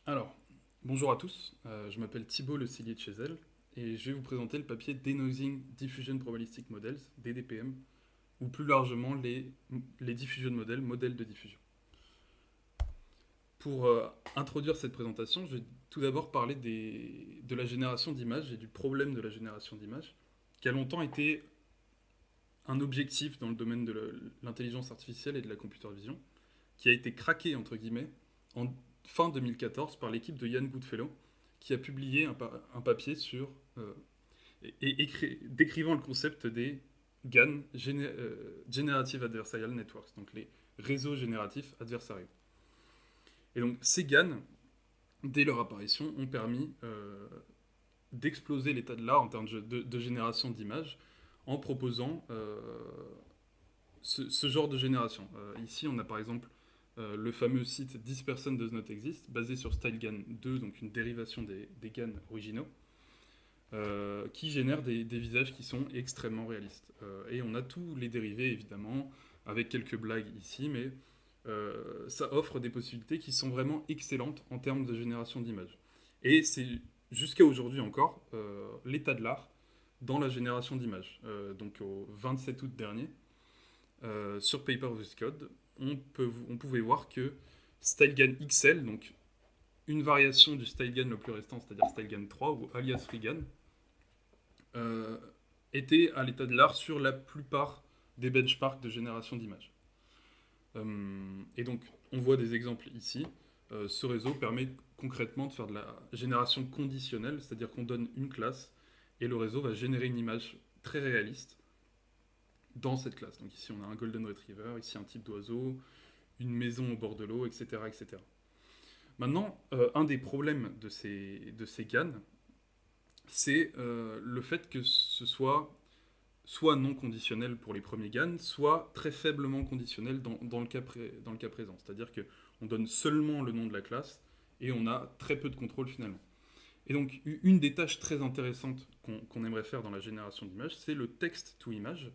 Alors, bonjour à tous, je m'appelle Thibaut Le Cellier de Chezelle et je vais vous présenter le papier Denoising Diffusion Probabilistic Models, DDPM, ou plus largement les diffusion models, modèles de diffusion. Pour introduire cette présentation, je vais tout d'abord parler de la génération d'images et du problème de la génération d'images, qui a longtemps été un objectif dans le domaine de l'intelligence artificielle et de la computer vision, qui a été craqué, entre guillemets, en fin 2014 par l'équipe de Yann Goodfellow, qui a publié un papier sur, décrivant le concept des GAN, Generative Adversarial Networks, donc les réseaux génératifs adversariaux. Et donc ces GAN, dès leur apparition, ont permis d'exploser l'état de l'art en termes de génération d'images en proposant ce genre de génération. Ici, on a par exemple le fameux site This Person Does Not Exist, basé sur StyleGAN 2, donc une dérivation des GAN originaux, qui génère des visages qui sont extrêmement réalistes. Et on a tous les dérivés, évidemment, avec quelques blagues ici, mais ça offre des possibilités qui sont vraiment excellentes en termes de génération d'images. Et c'est jusqu'à aujourd'hui encore l'état de l'art dans la génération d'images. Donc au 27 août dernier, sur Paper with Code, on pouvait voir que StyleGAN XL, donc une variation du StyleGAN le plus récent, c'est-à-dire StyleGAN 3 ou alias FreeGAN, euh, était à l'état de l'art sur la plupart des benchmarks de génération d'images. Et donc, on voit des exemples ici. Ce réseau permet concrètement de faire de la génération conditionnelle, c'est-à-dire qu'on donne une classe et le réseau va générer une image très réaliste dans cette classe. Donc ici, on a un Golden Retriever, ici un type d'oiseau, une maison au bord de l'eau, etc. etc. Maintenant, un des problèmes de ces GAN, c'est le fait que ce soit non conditionnel pour les premiers GAN, soit très faiblement conditionnel dans le cas présent. C'est-à-dire qu'on donne seulement le nom de la classe et on a très peu de contrôle finalement. Et donc, une des tâches très intéressantes qu'on aimerait faire dans la génération d'images, c'est le text to image.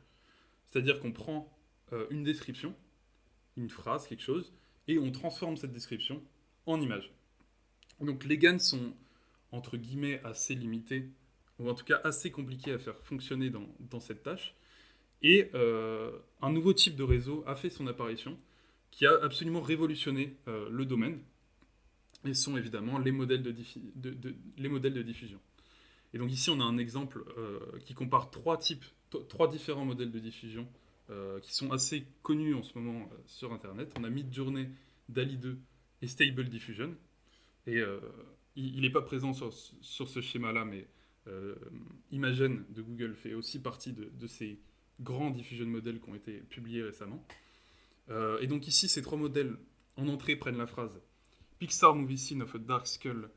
C'est-à-dire qu'on prend une description, une phrase, quelque chose, et on transforme cette description en image. Donc, les GAN sont entre guillemets assez limités, ou en tout cas assez compliqués à faire fonctionner dans cette tâche. Et un nouveau type de réseau a fait son apparition, qui a absolument révolutionné le domaine, et ce sont évidemment les modèles les modèles de diffusion. Et donc ici, on a un exemple qui compare trois différents modèles de diffusion qui sont assez connus en ce moment sur Internet. On a Midjourney, DALI 2 et Stable Diffusion. Et il n'est pas présent sur ce schéma-là, mais Imagen de Google fait aussi partie de ces grands diffusion modèles qui ont été publiés récemment. Et donc ici, ces trois modèles en entrée prennent la phrase Pixar movie scene of a dark skull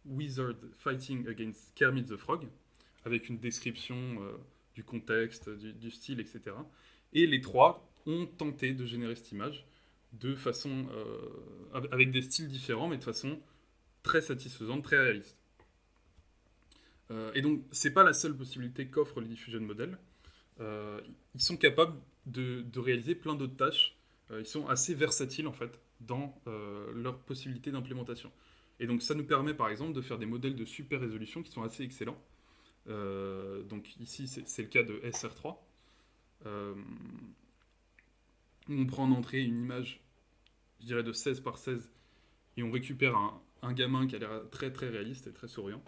wizard fighting against Kermit the Frog, avec une description du contexte, du style, etc. Et les trois ont tenté de générer cette image de façon avec des styles différents, mais de façon très satisfaisante, très réaliste. Et donc, c'est pas la seule possibilité qu'offrent les diffusion models. Ils sont capables de réaliser plein d'autres tâches. Ils sont assez versatiles en fait dans leurs possibilités d'implémentation. Et donc, ça nous permet par exemple de faire des modèles de super résolution qui sont assez excellents. Donc ici, c'est le cas de SR3. Euh, on prend en entrée une image, je dirais, de 16 par 16 et on récupère un gamin qui a l'air très très réaliste et très souriant.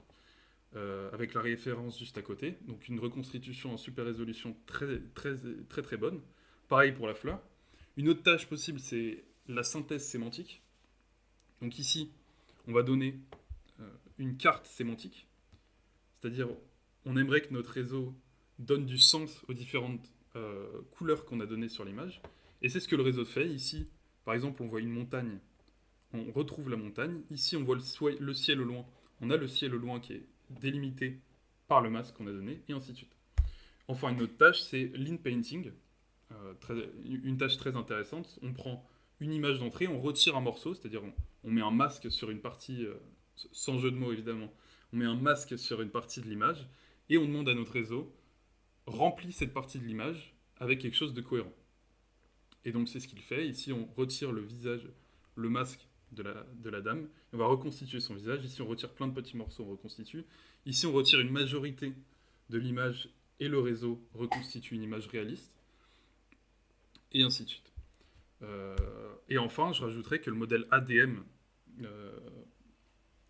Avec la référence juste à côté. Donc une reconstitution en super résolution très très très très bonne. Pareil pour la fleur. Une autre tâche possible, c'est la synthèse sémantique. Donc ici, on va donner une carte sémantique, c'est-à-dire on aimerait que notre réseau donne du sens aux différentes couleurs qu'on a données sur l'image. Et c'est ce que le réseau fait. Ici, par exemple, on voit une montagne, on retrouve la montagne. Ici, on voit le ciel au loin. On a le ciel au loin qui est délimité par le masque qu'on a donné, et ainsi de suite. Enfin, une autre tâche, c'est l'in-painting, une tâche très intéressante. On prend une image d'entrée, on retire un morceau, c'est-à-dire on met un masque sur une partie, sans jeu de mots évidemment, on met un masque sur une partie de l'image, et on demande à notre réseau, remplit cette partie de l'image avec quelque chose de cohérent. Et donc c'est ce qu'il fait. Ici, on retire le visage, le masque de la dame. On va reconstituer son visage. Ici, on retire plein de petits morceaux, on reconstitue. Ici, on retire une majorité de l'image et le réseau reconstitue une image réaliste. Et ainsi de suite. Et enfin, je rajouterais que le modèle ADM,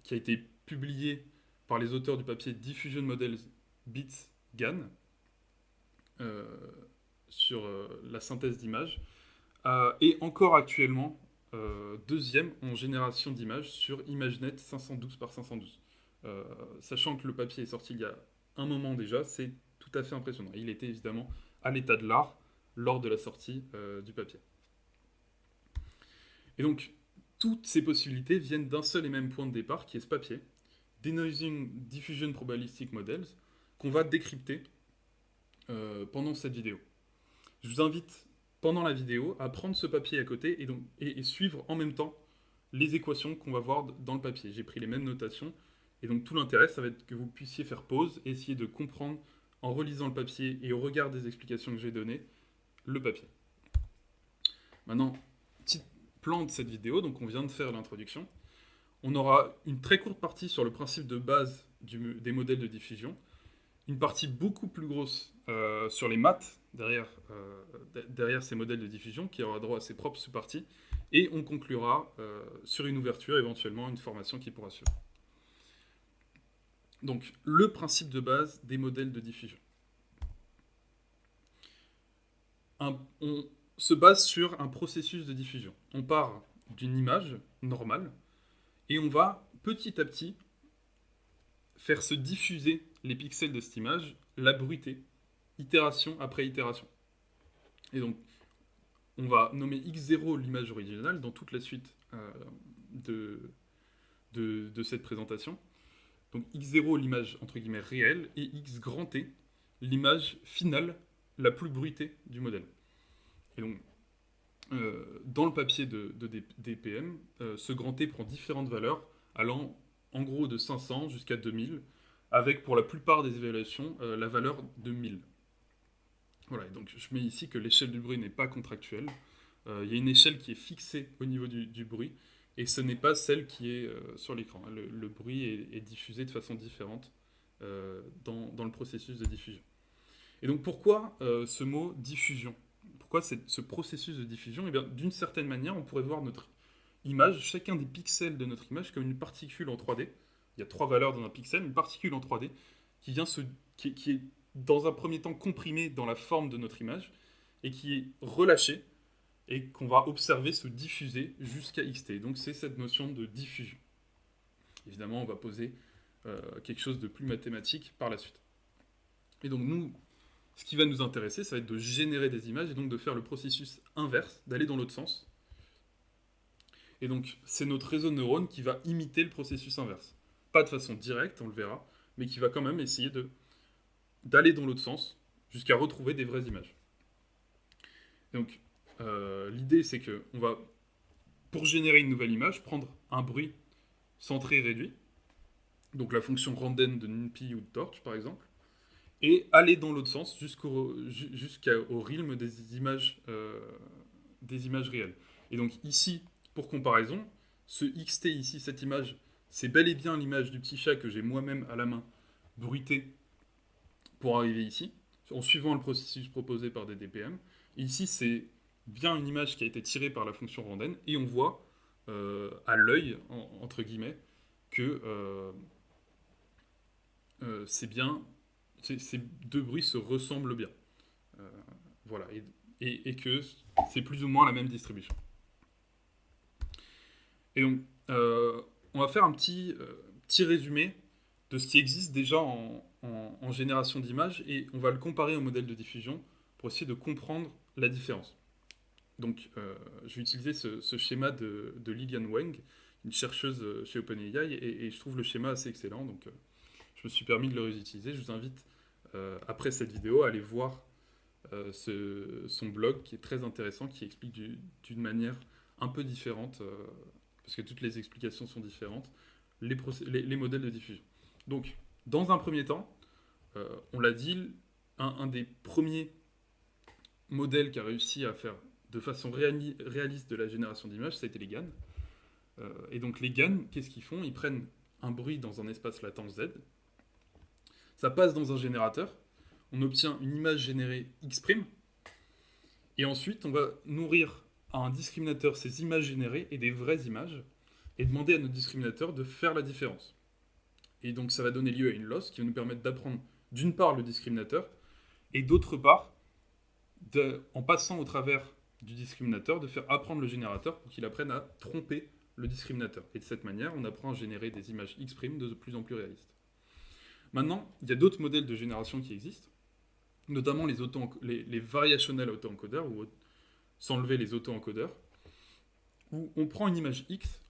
qui a été publié par les auteurs du papier Diffusion Models Bits GAN, sur la synthèse d'images, est encore actuellement deuxième en génération d'images sur ImageNet 512 par 512. Sachant que le papier est sorti il y a un moment déjà, c'est tout à fait impressionnant. Il était évidemment à l'état de l'art lors de la sortie du papier. Et donc, toutes ces possibilités viennent d'un seul et même point de départ, qui est ce papier, Denoising Diffusion Probabilistic Models, qu'on va décrypter pendant cette vidéo. Je vous invite, pendant la vidéo, à prendre ce papier à côté et suivre en même temps les équations qu'on va voir dans le papier. J'ai pris les mêmes notations, et donc tout l'intérêt, ça va être que vous puissiez faire pause et essayer de comprendre, en relisant le papier et au regard des explications que j'ai données, le papier. Maintenant, petit plan de cette vidéo, donc on vient de faire l'introduction. On aura une très courte partie sur le principe de base des modèles de diffusion, une partie beaucoup plus grosse sur les maths derrière ces modèles de diffusion, qui aura droit à ses propres sous-parties, et on conclura sur une ouverture, éventuellement une formation qui pourra suivre. Donc, le principe de base des modèles de diffusion. On se base sur un processus de diffusion. On part d'une image normale, et on va petit à petit faire se diffuser les pixels de cette image, la bruiter, itération après itération. Et donc, on va nommer x0 l'image originale dans toute la suite de cette présentation. Donc x0 l'image entre guillemets réelle et x grand T l'image finale la plus bruitée du modèle. Et donc, dans le papier de DPM, ce grand T prend différentes valeurs allant en gros de 500 jusqu'à 2000, avec pour la plupart des évaluations la valeur de 1000. Voilà, donc je mets ici que l'échelle du bruit n'est pas contractuelle. Il y a une échelle qui est fixée au niveau du bruit, et ce n'est pas celle qui est sur l'écran. Le bruit est diffusé de façon différente dans le processus de diffusion. Et donc pourquoi ce mot diffusion ? Pourquoi ce processus de diffusion ? Eh bien, d'une certaine manière, on pourrait voir notre image, chacun des pixels de notre image, comme une particule en 3D. Il y a 3 valeurs dans un pixel, une particule en 3D qui est dans un premier temps comprimée dans la forme de notre image et qui est relâchée et qu'on va observer se diffuser jusqu'à xt. Donc c'est cette notion de diffusion. Évidemment, on va poser quelque chose de plus mathématique par la suite. Et donc nous, ce qui va nous intéresser, ça va être de générer des images et donc de faire le processus inverse, d'aller dans l'autre sens. Et donc c'est notre réseau de neurones qui va imiter le processus inverse. Pas de façon directe, on le verra, mais qui va quand même essayer d'aller dans l'autre sens jusqu'à retrouver des vraies images. Donc l'idée, c'est qu'on va, pour générer une nouvelle image, prendre un bruit centré réduit, donc la fonction randen de NumPy ou de Torch par exemple, et aller dans l'autre sens jusqu'au realm des images réelles. Et donc ici, pour comparaison, ce xt ici, cette image, c'est bel et bien l'image du petit chat que j'ai moi-même à la main bruité pour arriver ici, en suivant le processus proposé par des DPM. Et ici, c'est bien une image qui a été tirée par la fonction randen, et on voit à l'œil, entre guillemets, que c'est bien, ces deux bruits se ressemblent bien. Voilà, et que c'est plus ou moins la même distribution. Et donc, on va faire un petit résumé de ce qui existe déjà en génération d'images, et on va le comparer au modèle de diffusion pour essayer de comprendre la différence. Donc, je vais utiliser ce schéma de Lilian Wang, une chercheuse chez OpenAI, et je trouve le schéma assez excellent, donc je me suis permis de le réutiliser. Je vous invite, après cette vidéo, à aller voir son blog, qui est très intéressant, qui explique d'une manière un peu différente, parce que toutes les explications sont différentes, les modèles de diffusion. Donc, dans un premier temps, on l'a dit, un des premiers modèles qui a réussi à faire de façon réaliste de la génération d'images, ça a été les GAN. Et donc les GAN, qu'est-ce qu'ils font? Ils prennent un bruit dans un espace latent Z, ça passe dans un générateur, on obtient une image générée X', et ensuite on va nourrir à un discriminateur ces images générées et des vraies images, et demander à notre discriminateur de faire la différence. Et donc ça va donner lieu à une loss qui va nous permettre d'apprendre d'une part le discriminateur, et d'autre part, en passant au travers du discriminateur, de faire apprendre le générateur pour qu'il apprenne à tromper le discriminateur. Et de cette manière, on apprend à générer des images X' de plus en plus réalistes. Maintenant, il y a d'autres modèles de génération qui existent, notamment les variationnels auto-encodeurs, ou sans lever les auto-encodeurs, où on prend une image X,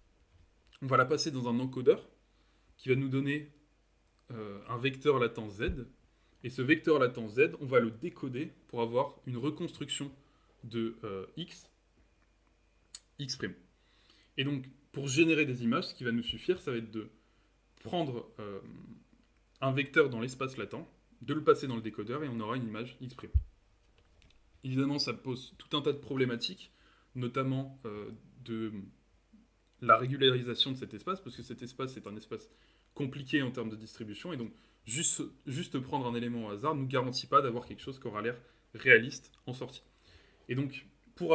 on va la passer dans un encodeur qui va nous donner un vecteur latent Z, et ce vecteur latent Z, on va le décoder pour avoir une reconstruction de X'. Et donc, pour générer des images, ce qui va nous suffire, ça va être de prendre un vecteur dans l'espace latent, de le passer dans le décodeur, et on aura une image X'. Évidemment, ça pose tout un tas de problématiques, notamment de la régularisation de cet espace, parce que cet espace est un espace compliqué en termes de distribution, et donc juste prendre un élément au hasard ne nous garantit pas d'avoir quelque chose qui aura l'air réaliste en sortie. Et donc, pour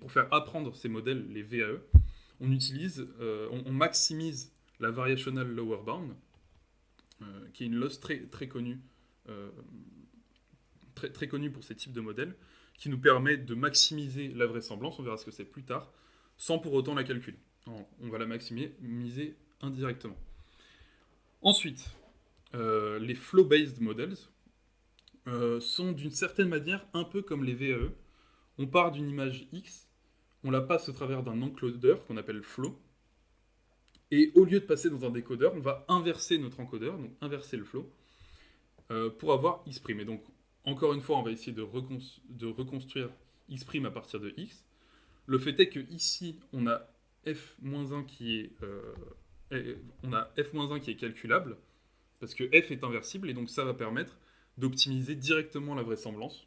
faire apprendre ces modèles, les VAE, on maximise la variational lower bound, qui est une loss très connue, très connue pour ces types de modèles, qui nous permet de maximiser la vraisemblance, on verra ce que c'est plus tard, sans pour autant la calculer. On va la maximiser indirectement. Ensuite, les flow-based models sont d'une certaine manière un peu comme les VAE. On part d'une image X, on la passe au travers d'un encodeur qu'on appelle flow, et au lieu de passer dans un décodeur, on va inverser notre encodeur, donc inverser le flow, pour avoir X'. Et donc, encore une fois, on va essayer de reconstruire X' à partir de X. Le fait est que ici, on a f-1 qui est calculable, parce que f est inversible, et donc ça va permettre d'optimiser directement la vraisemblance.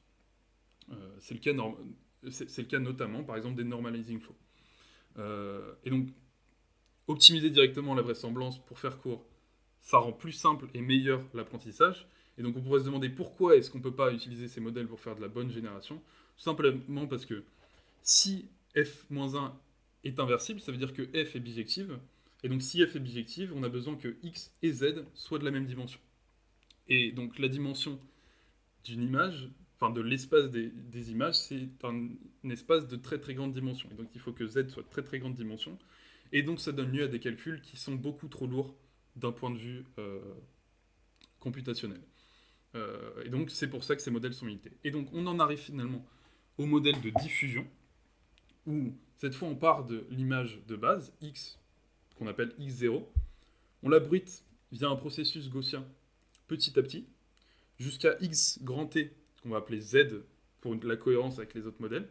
C'est le cas notamment, par exemple, des normalizing flow. Et donc, optimiser directement la vraisemblance, pour faire court, ça rend plus simple et meilleur l'apprentissage. Et donc on pourrait se demander pourquoi est-ce qu'on ne peut pas utiliser ces modèles pour faire de la bonne génération. Tout simplement parce que si f-1 est inversible, ça veut dire que f est bijective. Et donc si f est bijective, on a besoin que x et z soient de la même dimension. Et donc la dimension d'une image, enfin de l'espace des images, c'est un espace de très grande dimension. Et donc il faut que z soit de très grande dimension. Et donc ça donne lieu à des calculs qui sont beaucoup trop lourds d'un point de vue computationnel. Et donc c'est pour ça que ces modèles sont limités. Et donc on en arrive finalement au modèle de diffusion, où cette fois on part de l'image de base, x, qu'on appelle x0, on la bruite via un processus gaussien petit à petit, jusqu'à x grand T, qu'on va appeler z pour la cohérence avec les autres modèles.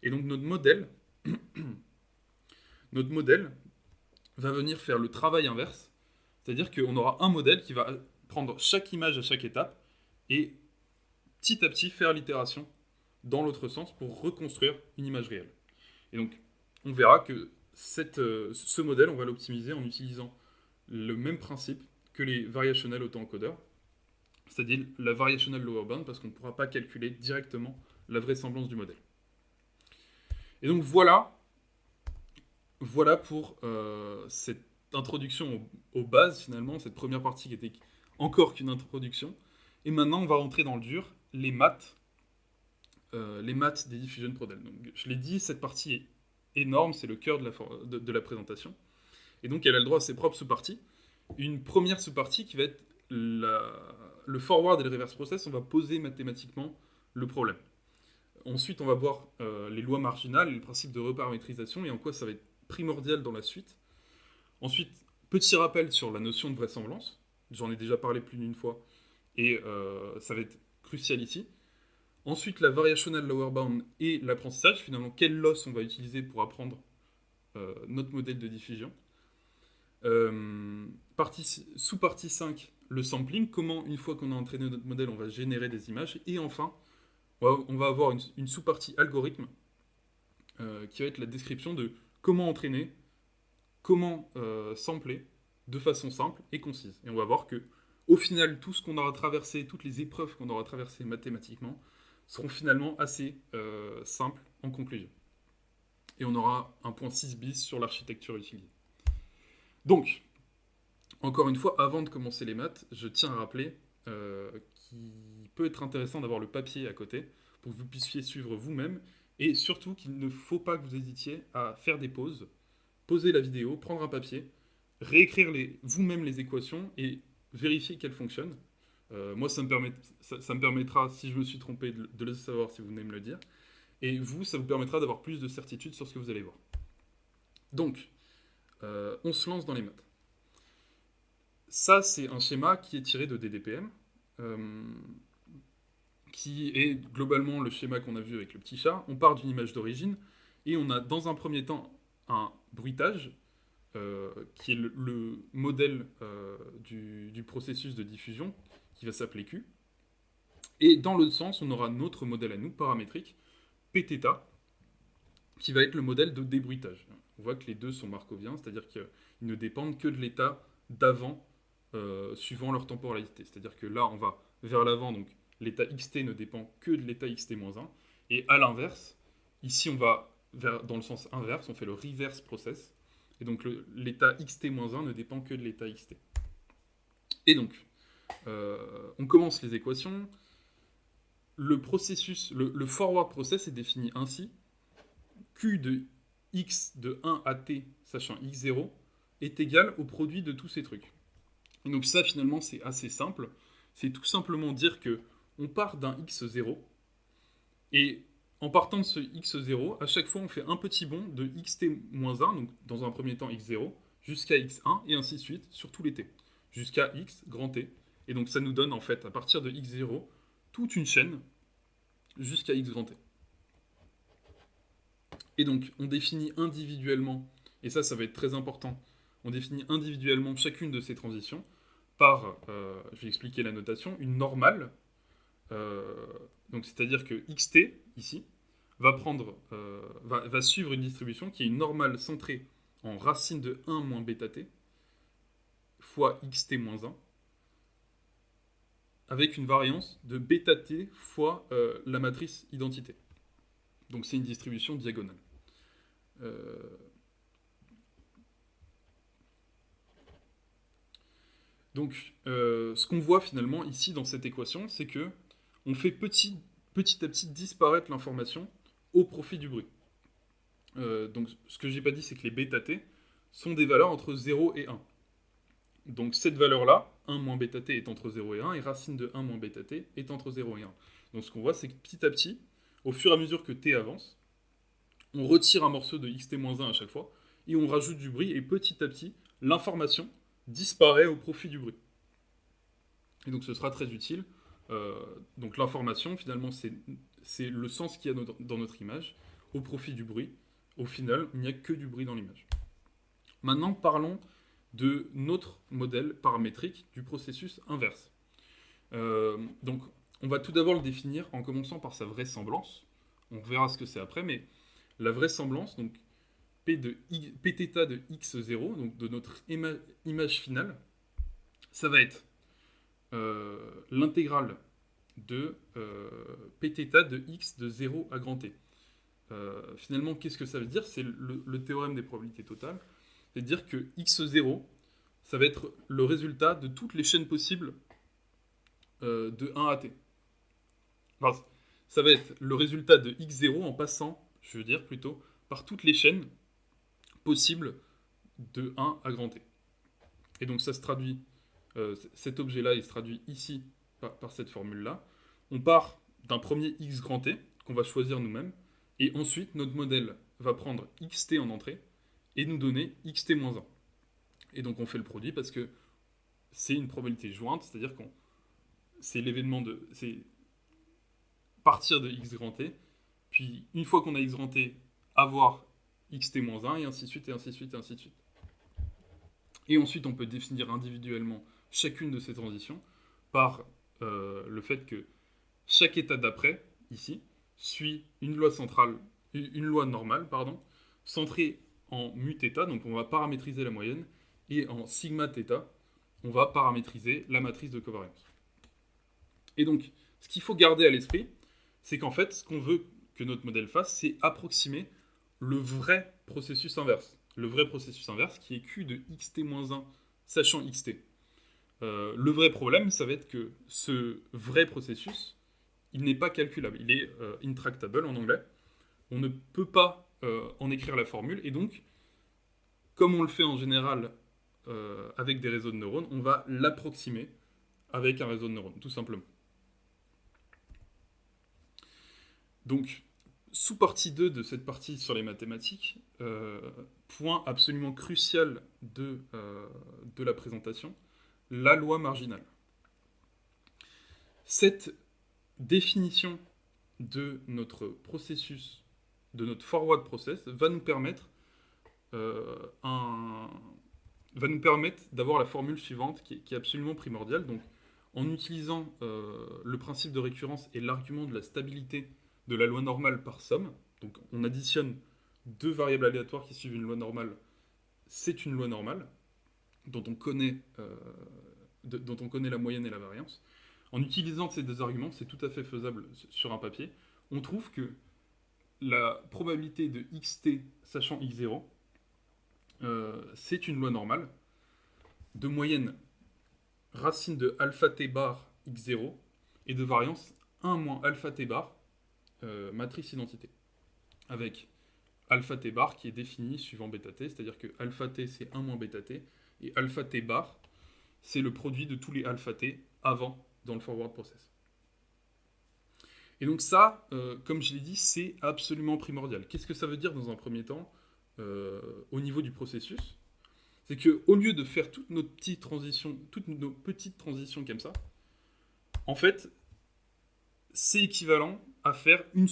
Et donc notre modèle va venir faire le travail inverse, c'est-à-dire qu'on aura un modèle qui va prendre chaque image à chaque étape et petit à petit faire l'itération dans l'autre sens pour reconstruire une image réelle. Et donc, on verra que ce modèle, on va l'optimiser en utilisant le même principe que les variationnels auto-encodeurs, c'est-à-dire la variationnelle lower bound, parce qu'on ne pourra pas calculer directement la vraisemblance du modèle. Et donc voilà pour cette introduction aux bases, finalement, cette première partie qui était encore qu'une introduction. Et maintenant, on va rentrer dans le dur, les maths des diffusion models. Donc, je l'ai dit, cette partie est énorme, c'est le cœur de la présentation. Et donc, elle a le droit à ses propres sous-parties. Une première sous-partie qui va être le forward et le reverse process. On va poser mathématiquement le problème. Ensuite, on va voir les lois marginales et le principe de reparamétrisation et en quoi ça va être primordial dans la suite. Ensuite, petit rappel sur la notion de vraisemblance. J'en ai déjà parlé plus d'une fois et ça va être crucial ici. Ensuite, la variationnelle lower bound et l'apprentissage. Finalement, quel loss on va utiliser pour apprendre notre modèle de diffusion. Sous-partie 5, le sampling. Comment, une fois qu'on a entraîné notre modèle, on va générer des images. Et enfin, on va avoir une sous-partie algorithme qui va être la description de comment entraîner comment sampler de façon simple et concise. Et on va voir que, au final, tout ce qu'on aura traversé, toutes les épreuves qu'on aura traversées mathématiquement, seront finalement assez simples en conclusion. Et on aura un point 6 bis sur l'architecture utilisée. Donc, encore une fois, avant de commencer les maths, je tiens à rappeler qu'il peut être intéressant d'avoir le papier à côté pour que vous puissiez suivre vous-même et surtout qu'il ne faut pas que vous hésitiez à faire des pauses, poser la vidéo, prendre un papier, réécrire vous-même les équations et vérifier qu'elles fonctionnent. Moi, ça me permettra, si je me suis trompé, de le savoir si vous venez me le dire. Et vous, ça vous permettra d'avoir plus de certitude sur ce que vous allez voir. Donc, on se lance dans les maths. Ça, c'est un schéma qui est tiré de DDPM, qui est globalement le schéma qu'on a vu avec le petit chat. On part d'une image d'origine, et on a dans un premier temps un bruitage, qui est le modèle du processus de diffusion, qui va s'appeler Q. Et dans l'autre sens, on aura notre modèle à nous, paramétrique, Pθ, qui va être le modèle de débruitage. On voit que les deux sont markoviens, c'est-à-dire qu'ils ne dépendent que de l'état d'avant, suivant leur temporalité. C'est-à-dire que là, on va vers l'avant, donc l'état xt ne dépend que de l'état xt-1, et à l'inverse, ici on va dans le sens inverse, on fait le reverse process, et donc l'état xt-1 ne dépend que de l'état xt. Et donc, on commence les équations. Le processus, le forward process est défini ainsi. Q de x de 1 à t, sachant x0, est égal au produit de tous ces trucs. Et donc ça, finalement, c'est assez simple. C'est tout simplement dire que on part d'un x0, et en partant de ce x0, à chaque fois, on fait un petit bond de xt-1, donc dans un premier temps x0, jusqu'à x1, et ainsi de suite, sur tous les t, jusqu'à x grand T. Et donc ça nous donne, en fait, à partir de x0, toute une chaîne jusqu'à x grand T. Et donc, on définit individuellement, et ça va être très important, on définit individuellement chacune de ces transitions par, je vais expliquer la notation, une normale. Donc, c'est-à-dire que xt, ici, va suivre une distribution qui est une normale centrée en racine de 1 moins bêta t fois xt moins 1, avec une variance de bêta t fois la matrice identité. Donc c'est une distribution diagonale. Donc ce qu'on voit finalement ici dans cette équation, c'est que on fait petit à petit disparaître l'information au profit du bruit. Donc ce que j'ai pas dit, c'est que les bêta t sont des valeurs entre 0 et 1. Donc cette valeur-là, 1 moins bêta t est entre 0 et 1, et racine de 1 moins bêta t est entre 0 et 1. Donc ce qu'on voit, c'est que petit à petit, au fur et à mesure que t avance, on retire un morceau de xt-1 à chaque fois, et on rajoute du bruit, et petit à petit, l'information disparaît au profit du bruit. Et donc ce sera très utile. Donc l'information, finalement, c'est le sens qu'il y a dans notre image, au profit du bruit. Au final, il n'y a que du bruit dans l'image. Maintenant, parlons de notre modèle paramétrique du processus inverse. Donc, on va tout d'abord le définir en commençant par sa vraisemblance. On verra ce que c'est après, mais la vraisemblance, donc Pθ de x0, donc de notre image finale, ça va être l'intégrale de Pθ de x de 0 à grand T. Finalement, qu'est-ce que ça veut dire? C'est le théorème des probabilités totales. C'est-à-dire que x0, ça va être le résultat de toutes les chaînes possibles de 1 à t. Enfin, ça va être le résultat de x0 en passant, je veux dire plutôt, par toutes les chaînes possibles de 1 à grand T. Et donc ça se traduit, cet objet-là, il se traduit ici par cette formule-là. On part d'un premier x grand T, qu'on va choisir nous-mêmes, et ensuite notre modèle va prendre xt en entrée, et nous donner xt-1. Et donc on fait le produit parce que c'est une probabilité jointe, c'est-à-dire que c'est l'événement de... c'est partir de x grand T, puis une fois qu'on a x grand T, avoir xt-1, et ainsi de suite, et ainsi de suite, et ainsi de suite. Et ensuite, on peut définir individuellement chacune de ces transitions par le fait que chaque état d'après, ici, suit une loi normale, centrée en mu θ, donc on va paramétriser la moyenne, et en sigma θ, on va paramétriser la matrice de covariance. Et donc, ce qu'il faut garder à l'esprit, c'est qu'en fait, ce qu'on veut que notre modèle fasse, c'est approximer le vrai processus inverse. Le vrai processus inverse qui est Q de xt-1 sachant xt. Le vrai problème, ça va être que ce vrai processus, il n'est pas calculable. Il est intractable en anglais. On ne peut pas en écrire la formule. Et donc, comme on le fait en général avec des réseaux de neurones, on va l'approximer avec un réseau de neurones, tout simplement. Donc, sous partie 2 de cette partie sur les mathématiques, point absolument crucial de la présentation, la loi marginale. Cette définition de notre processus, de notre forward process, va nous permettre d'avoir la formule suivante qui est absolument primordiale. Donc, en utilisant le principe de récurrence et l'argument de la stabilité de la loi normale par somme, donc on additionne deux variables aléatoires qui suivent une loi normale, c'est une loi normale dont on connaît la moyenne et la variance. En utilisant ces deux arguments, c'est tout à fait faisable sur un papier. On trouve que la probabilité de xt sachant x0, c'est une loi normale de moyenne racine de alpha t bar x0 et de variance 1 moins alpha t bar matrice identité. Avec alpha t bar qui est défini suivant bêta t, c'est-à-dire que alpha t c'est 1 moins bêta t, et alpha t bar c'est le produit de tous les alpha t avant dans le forward process. Et donc ça, comme je l'ai dit, c'est absolument primordial. Qu'est-ce que ça veut dire dans un premier temps au niveau du processus? C'est qu'au lieu de faire toutes nos petites transitions comme ça, en fait, c'est équivalent à faire un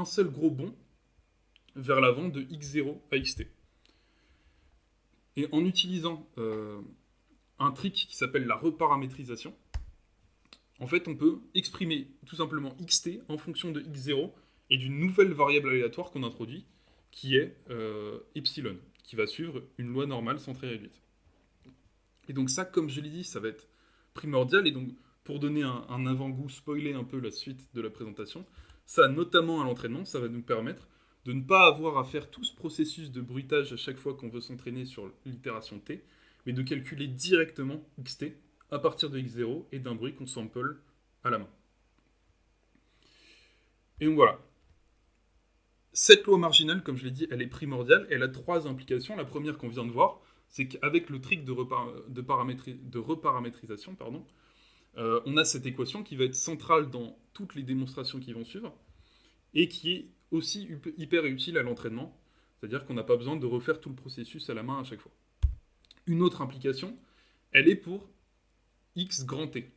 seul gros bond vers l'avant de x0 à xt. Et en utilisant un trick qui s'appelle la reparamétrisation, en fait, on peut exprimer tout simplement xt en fonction de x0 et d'une nouvelle variable aléatoire qu'on introduit, qui est epsilon, qui va suivre une loi normale centrée réduite. Et donc ça, comme je l'ai dit, ça va être primordial. Et donc, pour donner un avant-goût, spoiler un peu la suite de la présentation, ça, notamment à l'entraînement, ça va nous permettre de ne pas avoir à faire tout ce processus de bruitage à chaque fois qu'on veut s'entraîner sur l'itération t, mais de calculer directement xt à partir de x0 et d'un bruit qu'on sample à la main. Et donc voilà. Cette loi marginale, comme je l'ai dit, elle est primordiale. Elle a trois implications. La première qu'on vient de voir, c'est qu'avec le trick de reparamétrisation, on a cette équation qui va être centrale dans toutes les démonstrations qui vont suivre et qui est aussi hyper utile à l'entraînement. C'est-à-dire qu'on n'a pas besoin de refaire tout le processus à la main à chaque fois. Une autre implication, elle est pour x grand t.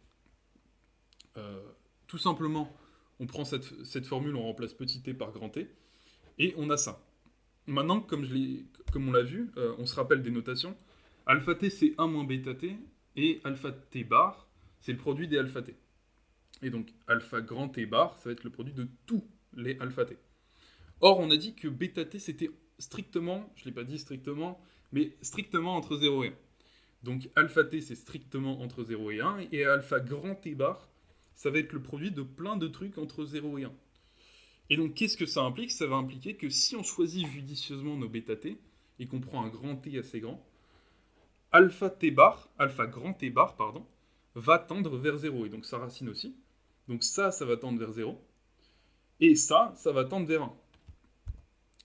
Tout simplement, on prend cette formule, on remplace petit t par grand t, et on a ça. Maintenant, comme on l'a vu, on se rappelle des notations. Alpha t, c'est 1 moins bêta t, et alpha t bar, c'est le produit des alpha t. Et donc, alpha grand t bar, ça va être le produit de tous les alpha t. Or, on a dit que bêta t, c'était strictement, je ne l'ai pas dit strictement, mais strictement entre 0 et 1. Donc, alpha t, c'est strictement entre 0 et 1, et alpha grand t bar, ça va être le produit de plein de trucs entre 0 et 1. Et donc, qu'est-ce que ça implique? Ça va impliquer que si on choisit judicieusement nos bêta t, et qu'on prend un grand T assez grand, alpha grand T bar, va tendre vers 0, et donc sa racine aussi. Donc ça va tendre vers 0, et ça va tendre vers 1.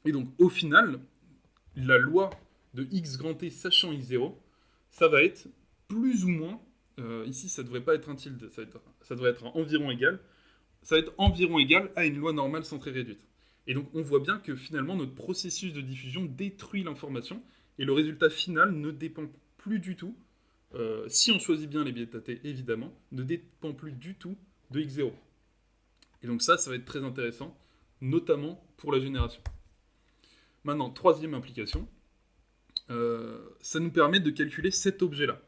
Et donc, au final, la loi de x grand T sachant x0, ça va être plus ou moins, ici ça ne devrait pas être un tilde, ça devrait être environ égal, ça va être environ égal à une loi normale centrée réduite. Et donc on voit bien que finalement notre processus de diffusion détruit l'information et le résultat final ne dépend plus du tout, si on choisit bien les bêta t évidemment, ne dépend plus du tout de x0. Et donc ça va être très intéressant, notamment pour la génération. Maintenant, troisième implication, ça nous permet de calculer cet objet-là,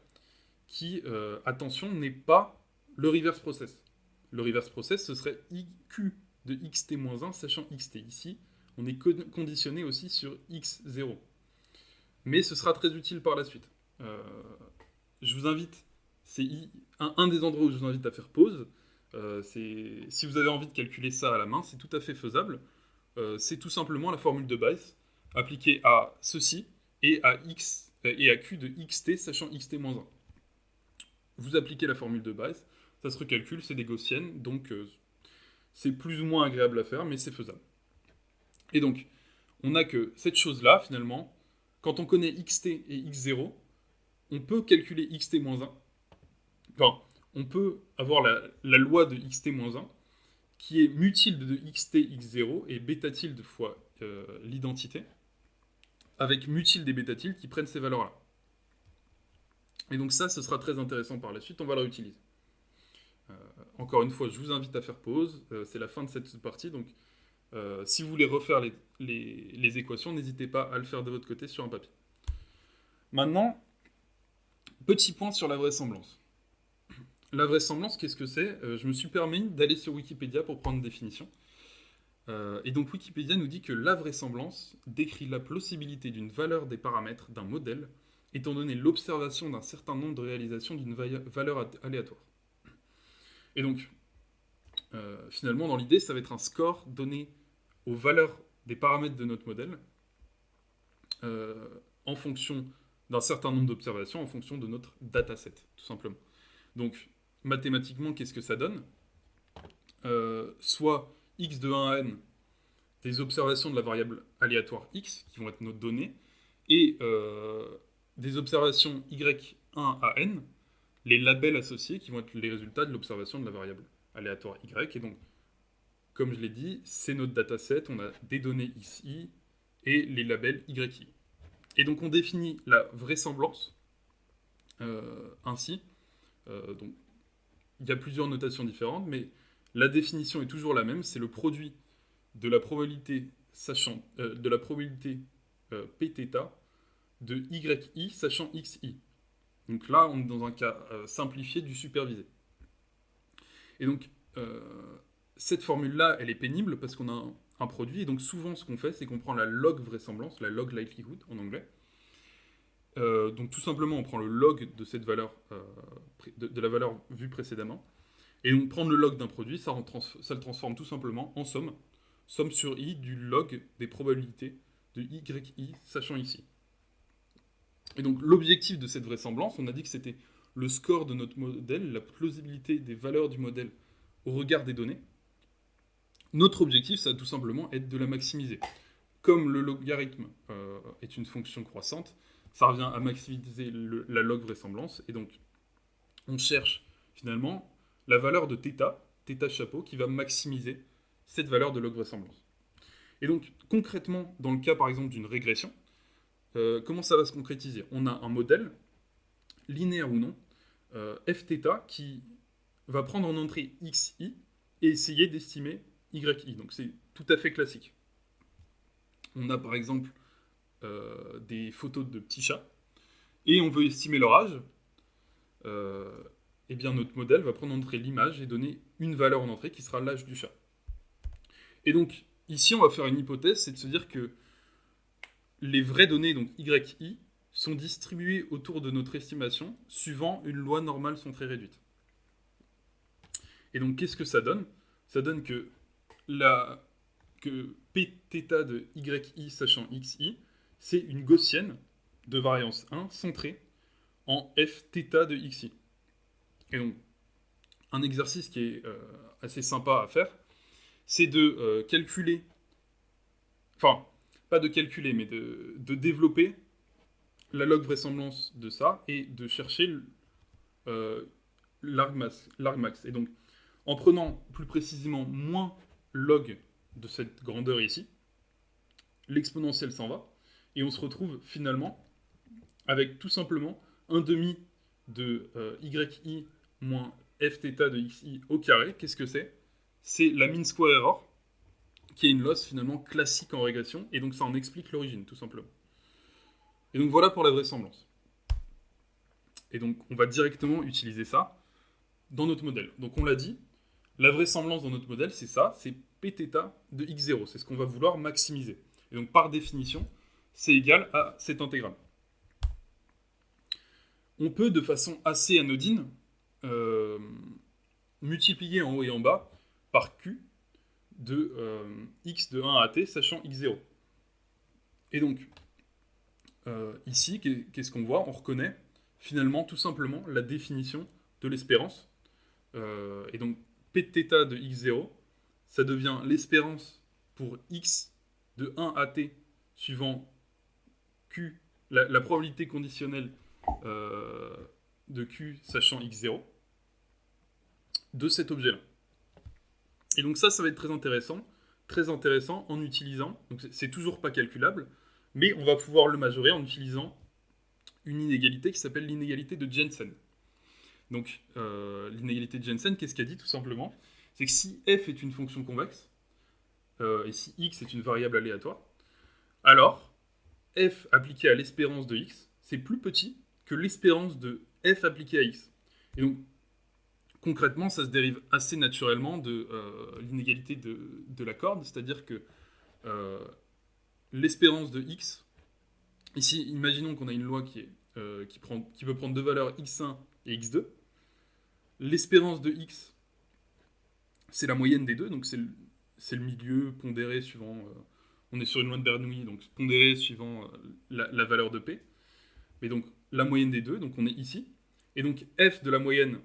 qui, attention, n'est pas le reverse process. Le reverse process, ce serait IQ de xt-1 sachant xt. Ici, on est conditionné aussi sur x0. mais ce sera très utile par la suite. Je vous invite, c'est un des endroits où je vous invite à faire pause. Si vous avez envie de calculer ça à la main, c'est tout à fait faisable. C'est tout simplement la formule de Bayes appliquée à ceci et à x et à q de xt, sachant xt-1. Vous appliquez la formule de Bayes, ça se recalcule, c'est des gaussiennes, donc c'est plus ou moins agréable à faire, mais c'est faisable. Et donc, on n'a que cette chose-là, finalement, quand on connaît xt et x0, on peut calculer xt-1. Enfin, on peut avoir la loi de xt-1, qui est mu tilde de xt x0 et bêta tilde fois l'identité, avec mu tilde et bêta tilde qui prennent ces valeurs-là. Et donc ça, ce sera très intéressant par la suite, on va le réutiliser. Encore une fois, je vous invite à faire pause, c'est la fin de cette partie, donc si vous voulez refaire les équations, n'hésitez pas à le faire de votre côté sur un papier. Maintenant, petit point sur la vraisemblance. La vraisemblance, qu'est-ce que c'est ? Je me suis permis d'aller sur Wikipédia pour prendre une définition. Et donc Wikipédia nous dit que la vraisemblance décrit la plausibilité d'une valeur des paramètres d'un modèle, étant donné l'observation d'un certain nombre de réalisations d'une valeur aléatoire. Et donc, finalement, dans l'idée, ça va être un score donné aux valeurs des paramètres de notre modèle en fonction d'un certain nombre d'observations, en fonction de notre dataset, tout simplement. Donc, mathématiquement, qu'est-ce que ça donne ? Soit x de 1 à n, des observations de la variable aléatoire x, qui vont être nos données, et des observations y1 à n, les labels associés, qui vont être les résultats de l'observation de la variable aléatoire y. Et donc, comme je l'ai dit, c'est notre dataset, on a des données xi et les labels yi. Et donc, on définit la vraisemblance ainsi. Donc, il y a plusieurs notations différentes, mais la définition est toujours la même, c'est le produit de la probabilité pθ de yi sachant xi. Donc là, on est dans un cas simplifié du supervisé. Et donc, cette formule-là, elle est pénible parce qu'on a un produit, et donc souvent, ce qu'on fait, c'est qu'on prend la log vraisemblance, la log likelihood en anglais. Donc tout simplement, on prend le log de cette valeur, de la valeur vue précédemment, et donc prendre le log d'un produit, ça le transforme tout simplement en somme sur i du log des probabilités de yi, sachant ici. Et donc l'objectif de cette vraisemblance, on a dit que c'était le score de notre modèle, la plausibilité des valeurs du modèle au regard des données. Notre objectif, ça va tout simplement être de la maximiser. Comme le logarithme est une fonction croissante, ça revient à maximiser la log vraisemblance, et donc on cherche finalement la valeur de θ chapeau, qui va maximiser cette valeur de log vraisemblance. Et donc concrètement, dans le cas par exemple d'une régression, comment ça va se concrétiser ? On a un modèle, linéaire ou non, fθ, qui va prendre en entrée xi et essayer d'estimer yi. Donc c'est tout à fait classique. On a par exemple des photos de petits chats, et on veut estimer leur âge. Eh bien notre modèle va prendre en entrée l'image et donner une valeur en entrée qui sera l'âge du chat. Et donc ici on va faire une hypothèse, c'est de se dire que les vraies données, donc yi, sont distribuées autour de notre estimation suivant une loi normale sont très réduite. Et donc qu'est-ce que ça donne ? Ça donne que pθ de yi sachant xi, c'est une gaussienne de variance 1 centrée en fθ de xi. Et donc, un exercice qui est assez sympa à faire, c'est de calculer, enfin, pas de calculer, mais de développer la log vraisemblance de ça et de chercher l'argmax. Et donc, en prenant plus précisément moins log de cette grandeur ici, l'exponentielle s'en va, et on se retrouve finalement avec tout simplement 1 demi de yi moins fθ de xi au carré. Qu'est-ce que c'est ? C'est la mean square error, qui est une loss finalement classique en régression, et donc ça en explique l'origine, tout simplement. Et donc voilà pour la vraisemblance. Et donc on va directement utiliser ça dans notre modèle. Donc on l'a dit, la vraisemblance dans notre modèle, c'est ça, c'est pθ de x0, c'est ce qu'on va vouloir maximiser. Et donc par définition, c'est égal à cette intégrale. on peut de façon assez anodine multiplier en haut et en bas par q de x de 1 à t, sachant x0. Et donc, ici, qu'est-ce qu'on voit? On reconnaît finalement tout simplement la définition de l'espérance. Et donc, p de θ de x0, ça devient l'espérance pour x de 1 à t suivant q, la probabilité conditionnelle de q sachant x0 de cet objet-là. Et donc ça va être très intéressant en utilisant, donc c'est toujours pas calculable, mais on va pouvoir le majorer en utilisant une inégalité qui s'appelle l'inégalité de Jensen. Donc l'inégalité de Jensen, qu'est-ce qu'elle dit tout simplement? C'est que si f est une fonction convexe, et si x est une variable aléatoire, alors f appliqué à l'espérance de x, c'est plus petit que l'espérance de f appliquée à x. Et donc, concrètement, ça se dérive assez naturellement de l'inégalité de la corde, c'est-à-dire que l'espérance de x, ici, imaginons qu'on a une loi qui peut prendre deux valeurs x1 et x2. L'espérance de x, c'est la moyenne des deux, donc c'est le milieu pondéré suivant... on est sur une loi de Bernoulli, donc pondéré suivant la valeur de p. Mais donc, la moyenne des deux, donc on est ici. Et donc, f de la moyenne,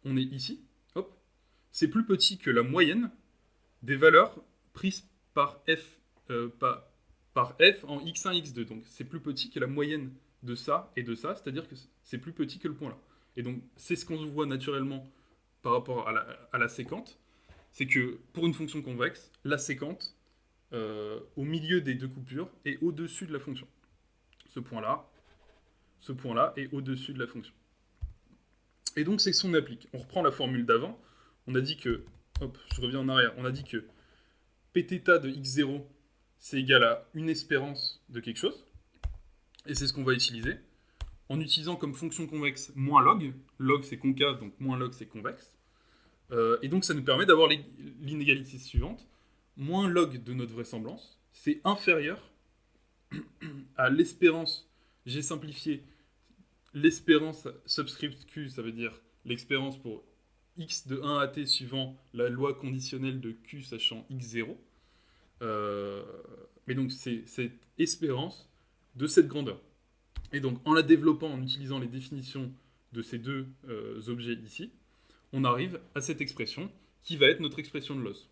on est ici. Hop. C'est plus petit que la moyenne des valeurs prises par f, par f en x1, x2. Donc, c'est plus petit que la moyenne de ça et de ça, c'est-à-dire que c'est plus petit que le point là. Et donc, c'est ce qu'on se voit naturellement par rapport à la séquente. C'est que, pour une fonction convexe, la séquente, au milieu des deux coupures, est au-dessus de la fonction. Ce point-là est au-dessus de la fonction. Et donc, c'est ce qu'on applique. On reprend la formule d'avant. On a dit que, hop, je reviens en arrière, on a dit que pθ de x0, c'est égal à une espérance de quelque chose. Et c'est ce qu'on va utiliser. En utilisant comme fonction convexe moins log. Log, c'est concave, donc moins log, c'est convexe. Et donc, ça nous permet d'avoir l'inégalité suivante. Moins log de notre vraisemblance, c'est inférieur à l'espérance. J'ai simplifié l'espérance subscript q, ça veut dire l'espérance pour x de 1 à t suivant la loi conditionnelle de q sachant x0. Mais donc c'est cette espérance de cette grandeur. Et donc en la développant, en utilisant les définitions de ces deux objets ici, on arrive à cette expression qui va être notre expression de loss.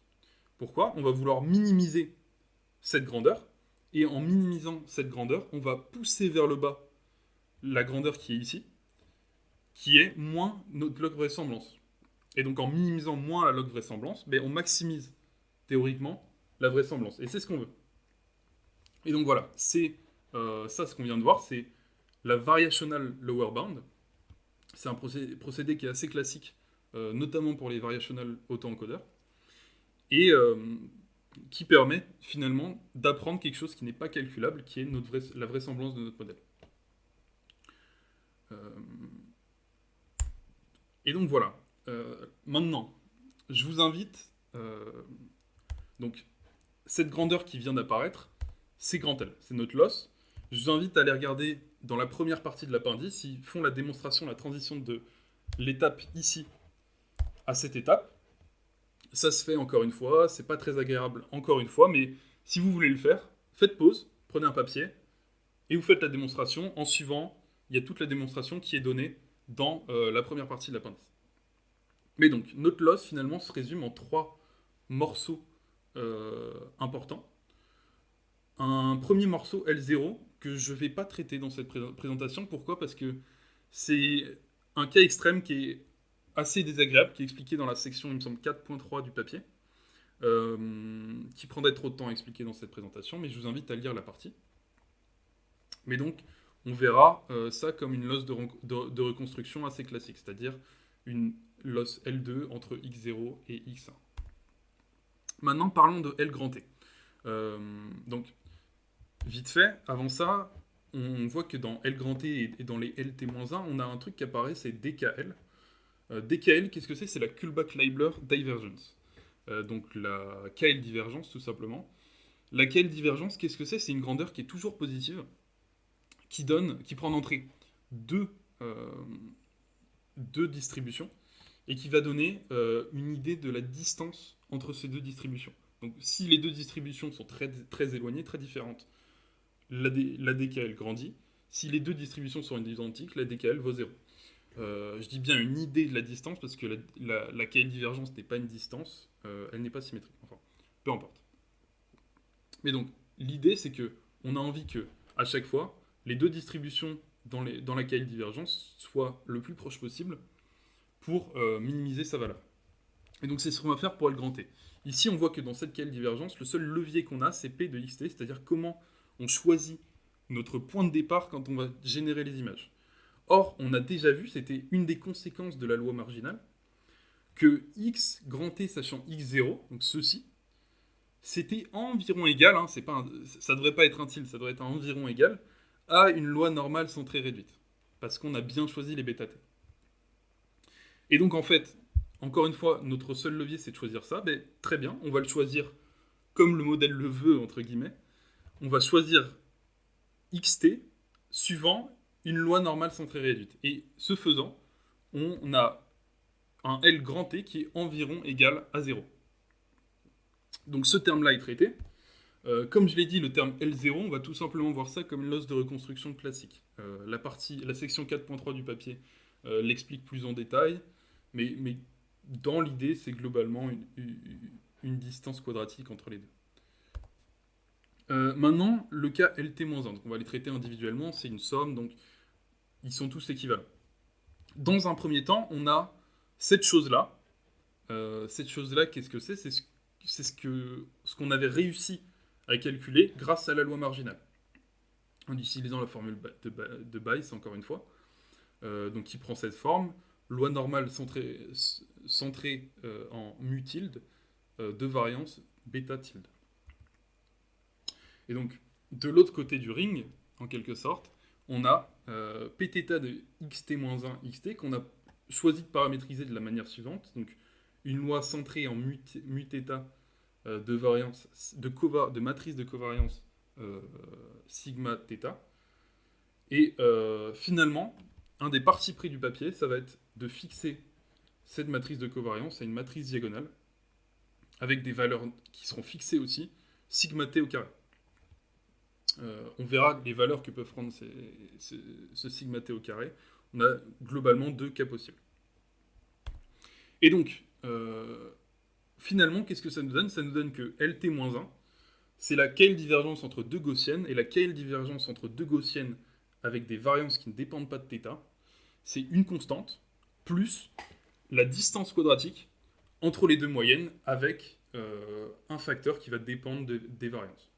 Pourquoi? On va vouloir minimiser cette grandeur, et en minimisant cette grandeur, on va pousser vers le bas la grandeur qui est ici, qui est moins notre log vraisemblance. Et donc en minimisant moins la log vraisemblance, on maximise théoriquement la vraisemblance. Et c'est ce qu'on veut. Et donc voilà, c'est ça ce qu'on vient de voir, c'est la variational lower bound. C'est un procédé qui est assez classique, notamment pour les variational auto-encodeurs, et qui permet finalement d'apprendre quelque chose qui n'est pas calculable, qui est la vraisemblance de notre modèle. Et donc voilà. Maintenant, je vous invite... donc, cette grandeur qui vient d'apparaître, c'est grand L, c'est notre loss. Je vous invite à aller regarder dans la première partie de l'appendice, ils font la démonstration, la transition de l'étape ici à cette étape. Ça se fait encore une fois, c'est pas très agréable encore une fois, mais si vous voulez le faire, faites pause, prenez un papier, et vous faites la démonstration en suivant, il y a toute la démonstration qui est donnée dans la première partie de l'appendice. Mais donc, notre loss finalement se résume en 3 morceaux importants. Un premier morceau L0 que je ne vais pas traiter dans cette présentation. Pourquoi? Parce que c'est un cas extrême qui est assez désagréable, qui est expliqué dans la section, il me semble, 4.3 du papier, qui prendrait trop de temps à expliquer dans cette présentation, mais je vous invite à lire la partie. Mais donc, on verra ça comme une loss de reconstruction assez classique, c'est-à-dire une loss L2 entre x0 et x1. Maintenant, parlons de L grand T. Donc, vite fait, avant ça, on voit que dans L grand T et dans les LT-1, on a un truc qui apparaît, c'est DKL. DKL, qu'est-ce que c'est? C'est la Kullback-Leibler divergence. Donc la KL divergence, tout simplement. La KL divergence, qu'est-ce que c'est? C'est une grandeur qui est toujours positive, qui prend en entrée deux, euh, deux distributions et qui va donner une idée de la distance entre ces deux distributions. Donc si les deux distributions sont très, très éloignées, très différentes, la DKL grandit. Si les deux distributions sont identiques, la DKL vaut 0. Je dis bien une idée de la distance parce que la KL divergence n'est pas une distance, elle n'est pas symétrique. Enfin, peu importe. Mais donc, l'idée c'est que on a envie que, à chaque fois, les deux distributions dans la KL divergence soient le plus proche possible pour minimiser sa valeur. Et donc c'est ce qu'on va faire pour L grand T. Ici, on voit que dans cette KL divergence, le seul levier qu'on a, c'est P de xt, c'est-à-dire comment on choisit notre point de départ quand on va générer les images. Or, on a déjà vu, c'était une des conséquences de la loi marginale, que x grand T sachant x0, donc ceci, c'était environ égal, hein, ça ne devrait pas être un tilde, ça devrait être environ égal, à une loi normale centrée réduite. Parce qu'on a bien choisi les bêta T. Et donc en fait, encore une fois, notre seul levier c'est de choisir ça, ben, très bien, on va le choisir comme le modèle le veut, entre guillemets. On va choisir xt suivant une loi normale centrée réduite. Et ce faisant, on a un L grand T qui est environ égal à 0. Donc ce terme-là est traité. Comme je l'ai dit, le terme L0, on va tout simplement voir ça comme une losse de reconstruction classique. La section 4.3 du papier l'explique plus en détail, mais dans l'idée, c'est globalement une distance quadratique entre les deux. Maintenant, le cas LT-1, donc on va les traiter individuellement, c'est une somme, donc ils sont tous équivalents. Dans un premier temps, on a cette chose-là. Cette chose-là, qu'est-ce que c'est? C'est ce qu'on avait réussi à calculer grâce à la loi marginale, en utilisant la formule de Bayes, encore une fois, donc qui prend cette forme, loi normale centrée en mu tilde, de variance bêta tilde. Et donc, de l'autre côté du ring, en quelque sorte, on a pθ de xt-1 xt qu'on a choisi de paramétriser de la manière suivante. Donc, une loi centrée en mu θ de variance, de matrice de covariance sigma θ. Et finalement, un des partis pris du papier, ça va être de fixer cette matrice de covariance à une matrice diagonale avec des valeurs qui seront fixées aussi, sigma t au carré. On verra les valeurs que peuvent prendre ce sigma t au carré. On a globalement deux cas possibles. Et donc, finalement, qu'est-ce que ça nous donne? Ça nous donne que LT-1, c'est la KL divergence entre deux gaussiennes, et la KL divergence entre deux gaussiennes avec des variances qui ne dépendent pas de θ, c'est une constante, plus la distance quadratique entre les deux moyennes avec un facteur qui va dépendre des variances.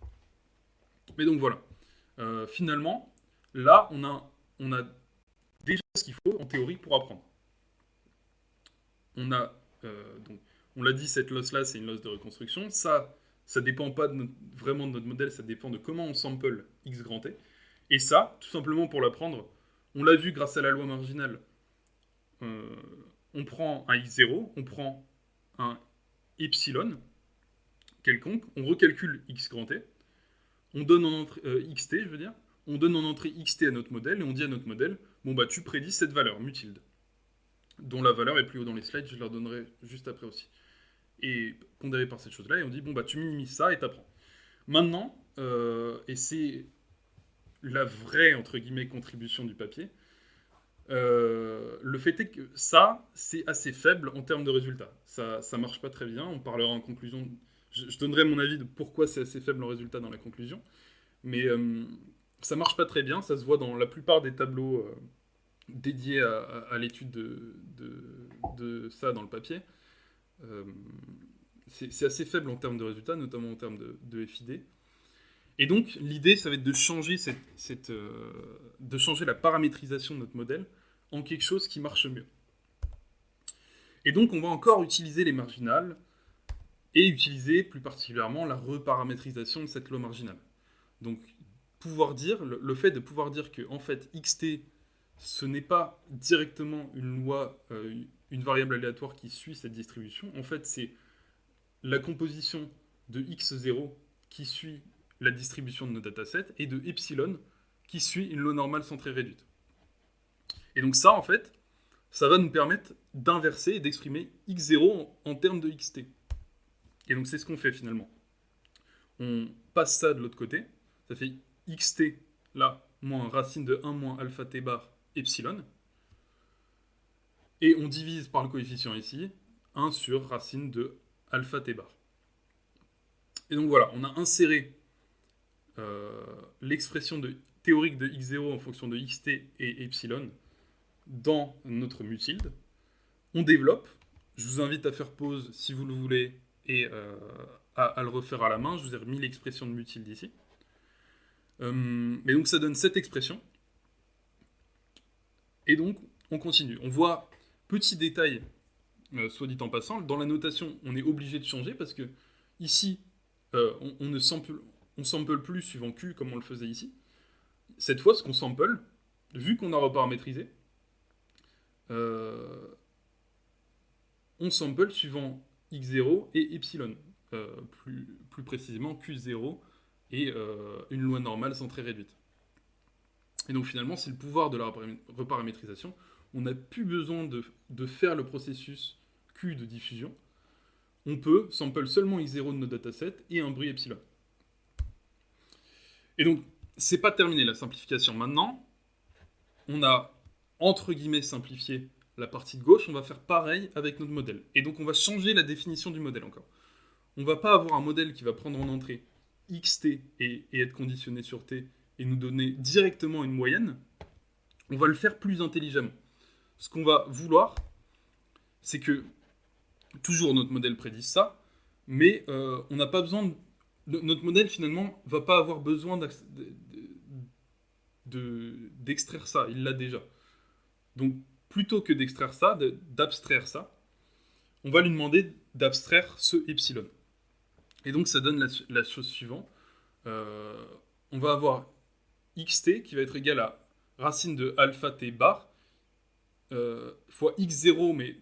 Mais donc voilà. Finalement, là, on a déjà ce qu'il faut en théorie pour apprendre. Donc, on l'a dit, cette loss-là, c'est une loss de reconstruction. Ça dépend pas vraiment de notre modèle, ça dépend de comment on sample x grand t. Et ça, tout simplement pour l'apprendre, on l'a vu grâce à la loi marginale. On prend un x0, on prend un epsilon quelconque, on recalcule x grand t, on donne en entrée xt, je veux dire, on donne en entrée xt à notre modèle, et on dit à notre modèle, bon bah tu prédis cette valeur, mu tilde, dont la valeur est plus haut dans les slides, je leur donnerai juste après aussi. Et pondéré par cette chose-là, et on dit, bon bah tu minimises ça et t'apprends. Maintenant, et c'est la vraie, entre guillemets, contribution du papier, le fait est que ça, c'est assez faible en termes de résultats. Ça marche pas très bien, on parlera en conclusion, je donnerai mon avis de pourquoi c'est assez faible en résultat dans la conclusion, mais ça marche pas très bien, ça se voit dans la plupart des tableaux dédiés à l'étude de ça dans le papier. C'est assez faible en termes de résultats, notamment en termes de FID. Et donc, l'idée, ça va être de changer, de changer la paramétrisation de notre modèle en quelque chose qui marche mieux. Et donc, on va encore utiliser les marginales et utiliser plus particulièrement la reparamétrisation de cette loi marginale. Donc, le fait de pouvoir dire que, en fait, xt, ce n'est pas directement une loi, une variable aléatoire qui suit cette distribution. En fait, c'est la composition de x0 qui suit la distribution de nos datasets et de epsilon qui suit une loi normale centrée réduite. Et donc ça, en fait, ça va nous permettre d'inverser et d'exprimer x0 en termes de xt. Et donc c'est ce qu'on fait finalement. On passe ça de l'autre côté, ça fait xt, là, moins racine de 1 moins alpha t bar epsilon, et on divise par le coefficient ici, 1 sur racine de alpha t bar. Et donc voilà, on a inséré l'expression théorique de x0 en fonction de xt et epsilon dans notre mutilde. On développe. Je vous invite à faire pause si vous le voulez et à le refaire à la main. Je vous ai remis l'expression de mutilde ici. Et donc ça donne cette expression. Et donc on continue. On voit, petit détail, soit dit en passant, dans la notation, on est obligé de changer parce que ici, on ne sample plus suivant Q comme on le faisait ici. Cette fois, ce qu'on sample, vu qu'on a reparamétrisé, on sample suivant x0 et epsilon, plus précisément q0 et une loi normale centrée réduite. Et donc finalement, c'est le pouvoir de la reparamétrisation. On n'a plus besoin de faire le processus Q de diffusion. On peut sample seulement x0 de nos datasets et un bruit epsilon. Et donc, c'est pas terminé la simplification. Maintenant, on a entre guillemets simplifié la partie de gauche, on va faire pareil avec notre modèle. Et donc on va changer la définition du modèle encore. On ne va pas avoir un modèle qui va prendre en entrée xt et être conditionné sur t et nous donner directement une moyenne. On va le faire plus intelligemment. Ce qu'on va vouloir, c'est que toujours notre modèle prédise ça, mais on n'a pas besoin notre modèle finalement va pas avoir besoin d'extraire ça, il l'a déjà. Donc plutôt que d'extraire ça, d'abstraire ça, on va lui demander d'abstraire ce epsilon. Et donc ça donne la chose suivante. On va avoir xt qui va être égal à racine de alpha t bar fois x0, mais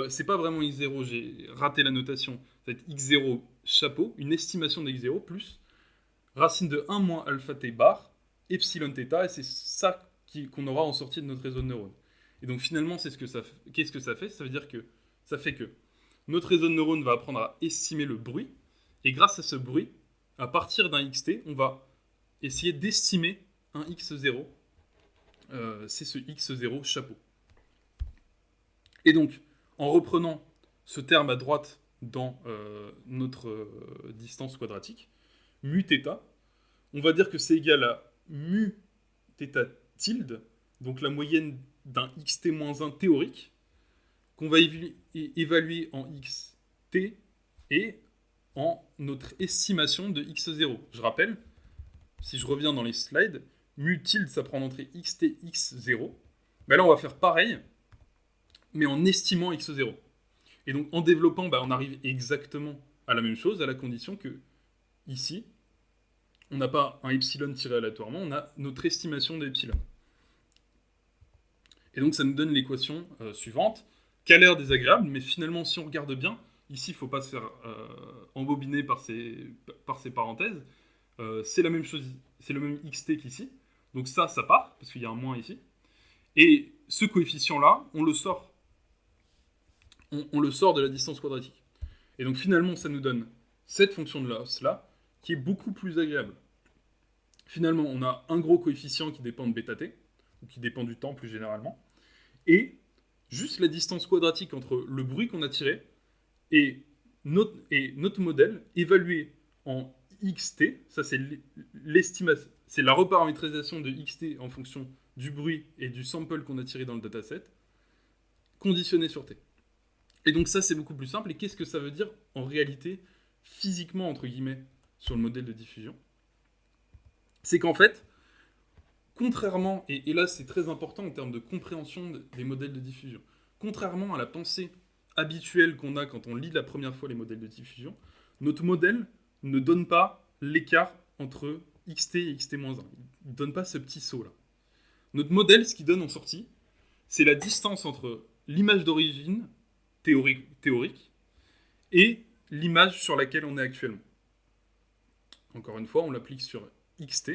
c'est pas vraiment x0, j'ai raté la notation. Ça va être x0 chapeau, une estimation de x0 plus racine de 1 moins alpha t bar, epsilon θ, et c'est ça qu'on aura en sortie de notre réseau de neurones. Et donc finalement, qu'est-ce que ça fait? Ça veut dire que ça fait que notre réseau de neurones va apprendre à estimer le bruit, et grâce à ce bruit, à partir d'un xt, on va essayer d'estimer un x0. C'est ce x0 chapeau. Et donc, en reprenant ce terme à droite dans notre distance quadratique, mu θ, on va dire que c'est égal à mu θ tilde, donc la moyenne d'un xt-1 théorique, qu'on va évaluer en xt et en notre estimation de x0. Je rappelle, si je reviens dans les slides, mu tilde, ça prend en entrée xt, x0. Ben là, on va faire pareil, mais en estimant x0. Et donc, en développant, on arrive exactement à la même chose, à la condition que, ici, on n'a pas un epsilon tiré aléatoirement, on a notre estimation de epsilon. Et donc ça nous donne l'équation suivante, qui a l'air désagréable, mais finalement si on regarde bien, ici il ne faut pas se faire embobiner par ces parenthèses, c'est la même chose, c'est le même xt qu'ici, donc ça part, parce qu'il y a un moins ici, et ce coefficient-là, on le sort. On le sort de la distance quadratique. Et donc finalement ça nous donne cette fonction de là, qui est beaucoup plus agréable. Finalement, on a un gros coefficient qui dépend de β-t, ou qui dépend du temps plus généralement, et juste la distance quadratique entre le bruit qu'on a tiré et notre modèle évalué en xt, ça c'est l'estimation, c'est la reparamétrisation de xt en fonction du bruit et du sample qu'on a tiré dans le dataset, conditionné sur t. Et donc ça c'est beaucoup plus simple, et qu'est-ce que ça veut dire en réalité, physiquement entre guillemets, sur le modèle de diffusion? C'est qu'en fait, contrairement, et là c'est très important en termes de compréhension des modèles de diffusion, contrairement à la pensée habituelle qu'on a quand on lit la première fois les modèles de diffusion, notre modèle ne donne pas l'écart entre xt et xt-1. Il ne donne pas ce petit saut-là. Notre modèle, ce qu'il donne en sortie, c'est la distance entre l'image d'origine théorique et l'image sur laquelle on est actuellement. Encore une fois, on l'applique sur xt.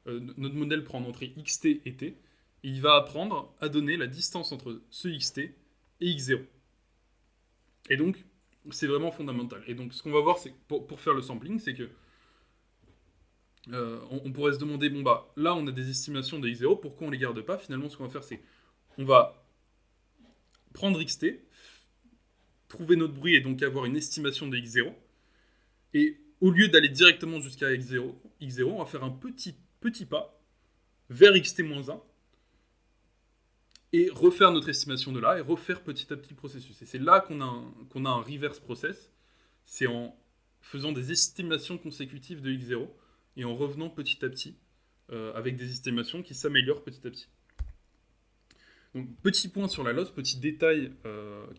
Notre modèle prend en entrée xt et t, et il va apprendre à donner la distance entre ce xt et x0. Et donc, c'est vraiment fondamental. Et donc, ce qu'on va voir, c'est pour faire le sampling, c'est que on pourrait se demander, bon bah, là, on a des estimations de x0, pourquoi on les garde pas? Finalement, ce qu'on va faire, c'est on va prendre xt, trouver notre bruit et donc avoir une estimation de x0, et au lieu d'aller directement jusqu'à x0, on va faire un petit pas vers xt-1, et refaire notre estimation de là, et refaire petit à petit le processus. Et c'est là qu'on a un reverse process, c'est en faisant des estimations consécutives de x0, et en revenant petit à petit, avec des estimations qui s'améliorent petit à petit. Donc, petit point sur la loss, petit détail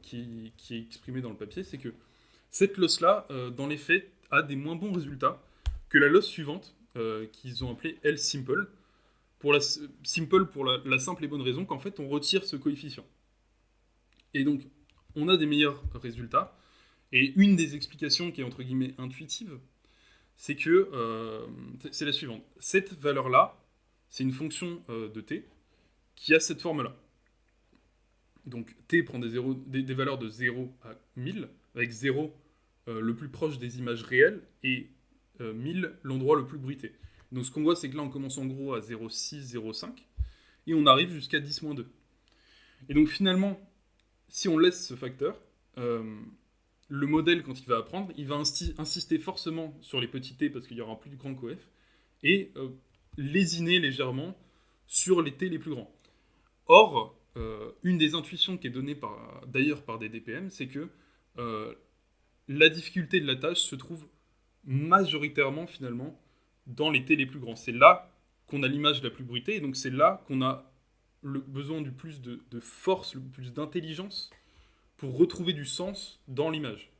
qui est exprimé dans le papier, c'est que cette loss-là, dans les faits, a des moins bons résultats que la loss suivante, qu'ils ont appelée L simple, pour la simple et bonne raison qu'en fait, on retire ce coefficient. Et donc, on a des meilleurs résultats. Et une des explications qui est entre guillemets intuitive, c'est que c'est la suivante. Cette valeur-là, c'est une fonction de t qui a cette forme-là. Donc t prend des valeurs de 0 à 1000, avec 0 le plus proche des images réelles et 1000 l'endroit le plus bruité. Donc ce qu'on voit, c'est que là, on commence en gros à 0,6, 0,5, et on arrive jusqu'à 10-2. Et donc finalement, si on laisse ce facteur, le modèle, quand il va apprendre, il va insister forcément sur les petits t parce qu'il y aura plus de grands coef, et lésiner légèrement sur les t les plus grands. Or, une des intuitions qui est donnée d'ailleurs par des DPM, c'est que la difficulté de la tâche se trouve majoritairement finalement dans les t les plus grands. C'est là qu'on a l'image la plus bruitée, et donc c'est là qu'on a le besoin du plus de force, le plus d'intelligence pour retrouver du sens dans l'image.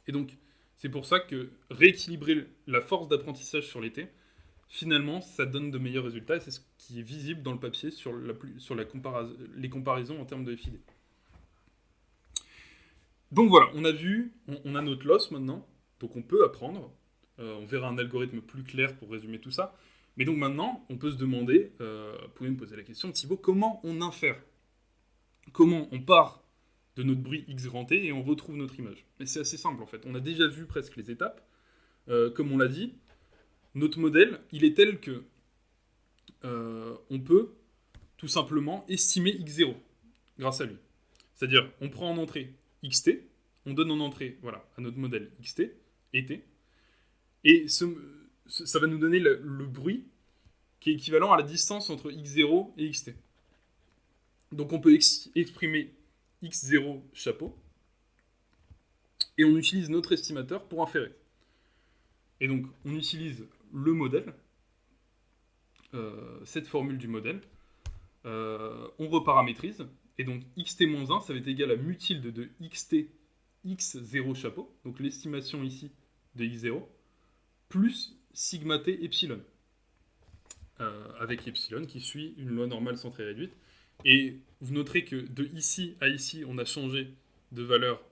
Et donc, c'est pour ça que rééquilibrer la force d'apprentissage sur les t, finalement, ça donne de meilleurs résultats, et c'est ce qui est visible dans le papier sur les comparaisons en termes de FID. Donc voilà, on a vu, on a notre loss maintenant, donc on peut apprendre. On verra un algorithme plus clair pour résumer tout ça. Mais donc maintenant, on peut se demander, vous pouvez me poser la question, Thibaut, comment on infère? Comment on part de notre bruit x grand t et on retrouve notre image? Et c'est assez simple en fait. On a déjà vu presque les étapes. Comme on l'a dit, notre modèle, il est tel que on peut tout simplement estimer x0 grâce à lui. C'est-à-dire, on prend en entrée xt, on donne en entrée à notre modèle xt et t, et ça va nous donner le bruit qui est équivalent à la distance entre x0 et xt. Donc on peut exprimer x0 chapeau, et on utilise notre estimateur pour inférer. Et donc on utilise le modèle, cette formule du modèle, on reparamétrise, et donc xt-1, ça va être égal à mu tilde de xt x0 chapeau, donc l'estimation ici de x0, plus sigma t epsilon, avec epsilon qui suit une loi normale centrée réduite. Et vous noterez que de ici à ici, on a changé de valeur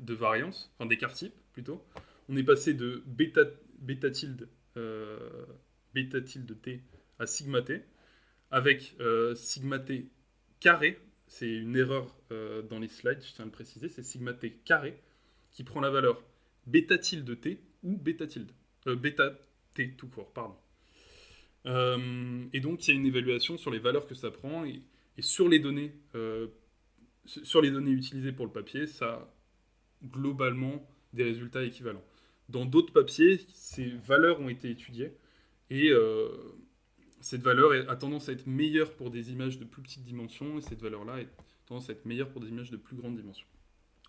de variance, enfin d'écart type plutôt. On est passé de bêta tilde t à sigma t, avec sigma t carré. C'est une erreur dans les slides, je tiens à le préciser, c'est sigma t carré qui prend la valeur bêta tilde t ou bêta t tout court, pardon. Et donc il y a une évaluation sur les valeurs que ça prend, et sur les données utilisées pour le papier, ça a globalement des résultats équivalents. Dans d'autres papiers, ces valeurs ont été étudiées, et cette valeur a tendance à être meilleure pour des images de plus petites dimensions, et cette valeur-là a tendance à être meilleure pour des images de plus grandes dimensions.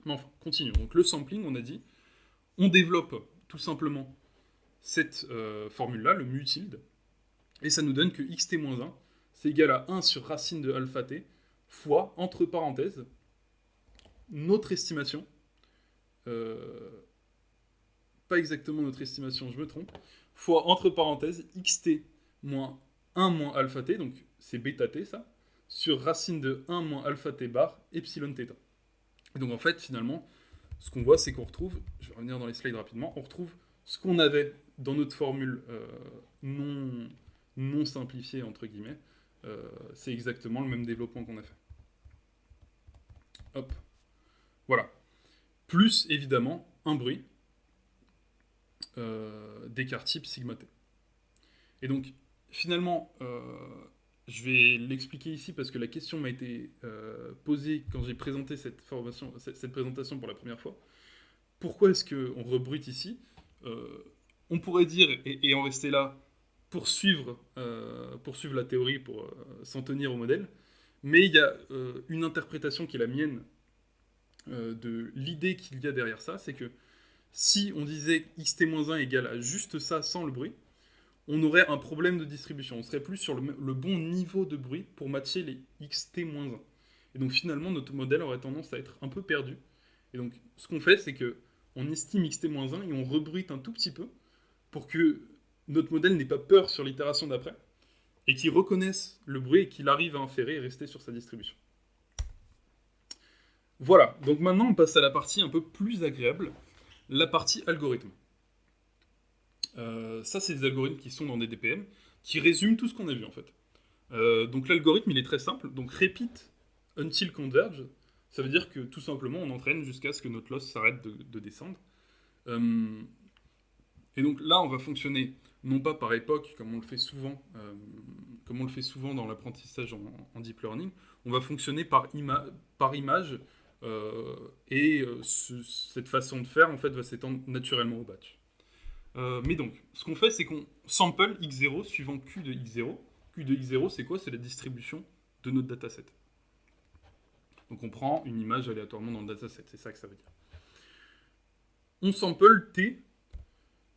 Mais enfin, continuons. Donc le sampling, on a dit, on développe tout simplement cette formule-là, le mu tilde, et ça nous donne que xt-1, c'est égal à 1 sur racine de alpha t, fois, entre parenthèses, notre estimation, pas exactement notre estimation, je me trompe, fois, entre parenthèses, xt moins 1 moins alpha t, donc c'est bêta t ça, sur racine de 1 moins alpha t bar, epsilon θ. Et donc en fait, finalement, ce qu'on voit, c'est qu'on retrouve, je vais revenir dans les slides rapidement, on retrouve ce qu'on avait dans notre formule non simplifiée, entre guillemets, c'est exactement le même développement qu'on a fait. Hop. Voilà. Plus, évidemment, un bruit d'écart type sigma t. Et donc, finalement, je vais l'expliquer ici parce que la question m'a été posée quand j'ai présenté cette présentation pour la première fois. Pourquoi est-ce qu'on rebruite ici On pourrait dire, et en rester là, pour suivre la théorie, pour s'en tenir au modèle, mais il y a une interprétation qui est la mienne de l'idée qu'il y a derrière ça, c'est que si on disait xt-1 égale à juste ça sans le bruit, on aurait un problème de distribution. On serait plus sur le bon niveau de bruit pour matcher les xt-1. Et donc finalement, notre modèle aurait tendance à être un peu perdu. Et donc ce qu'on fait, c'est que on estime xt-1 et on rebruite un tout petit peu pour que notre modèle n'ait pas peur sur l'itération d'après et qu'il reconnaisse le bruit et qu'il arrive à inférer et rester sur sa distribution. Voilà, donc maintenant on passe à la partie un peu plus agréable, la partie algorithme. Ça, c'est des algorithmes qui sont dans des DPM, qui résument tout ce qu'on a vu en fait. Donc l'algorithme, il est très simple. Donc repeat until converge, ça veut dire que tout simplement, on entraîne jusqu'à ce que notre loss s'arrête de descendre. Et donc là, on va fonctionner non pas par époque, comme on le fait souvent, dans l'apprentissage en deep learning. On va fonctionner par image, cette façon de faire en fait va s'étendre naturellement au batch. Mais donc, ce qu'on fait, c'est qu'on sample x0 suivant q de x0. Q de x0, c'est quoi? C'est la distribution de notre dataset. Donc on prend une image aléatoirement dans le dataset, c'est ça que ça veut dire. On sample t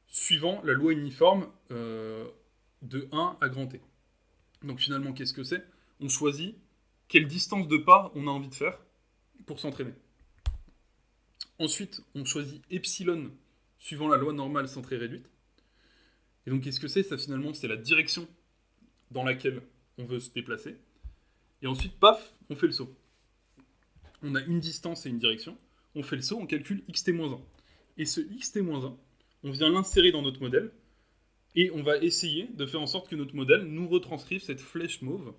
suivant la loi uniforme de 1 à grand T. Donc finalement, qu'est-ce que c'est? On choisit quelle distance de pas on a envie de faire pour s'entraîner. Ensuite, on choisit epsilon suivant la loi normale centrée réduite. Et donc, qu'est-ce que c'est? Ça, finalement, c'est la direction dans laquelle on veut se déplacer. Et ensuite, paf, on fait le saut. On a une distance et une direction. On fait le saut, on calcule xt-1. Et ce xt-1, on vient l'insérer dans notre modèle. Et on va essayer de faire en sorte que notre modèle nous retranscrive cette flèche mauve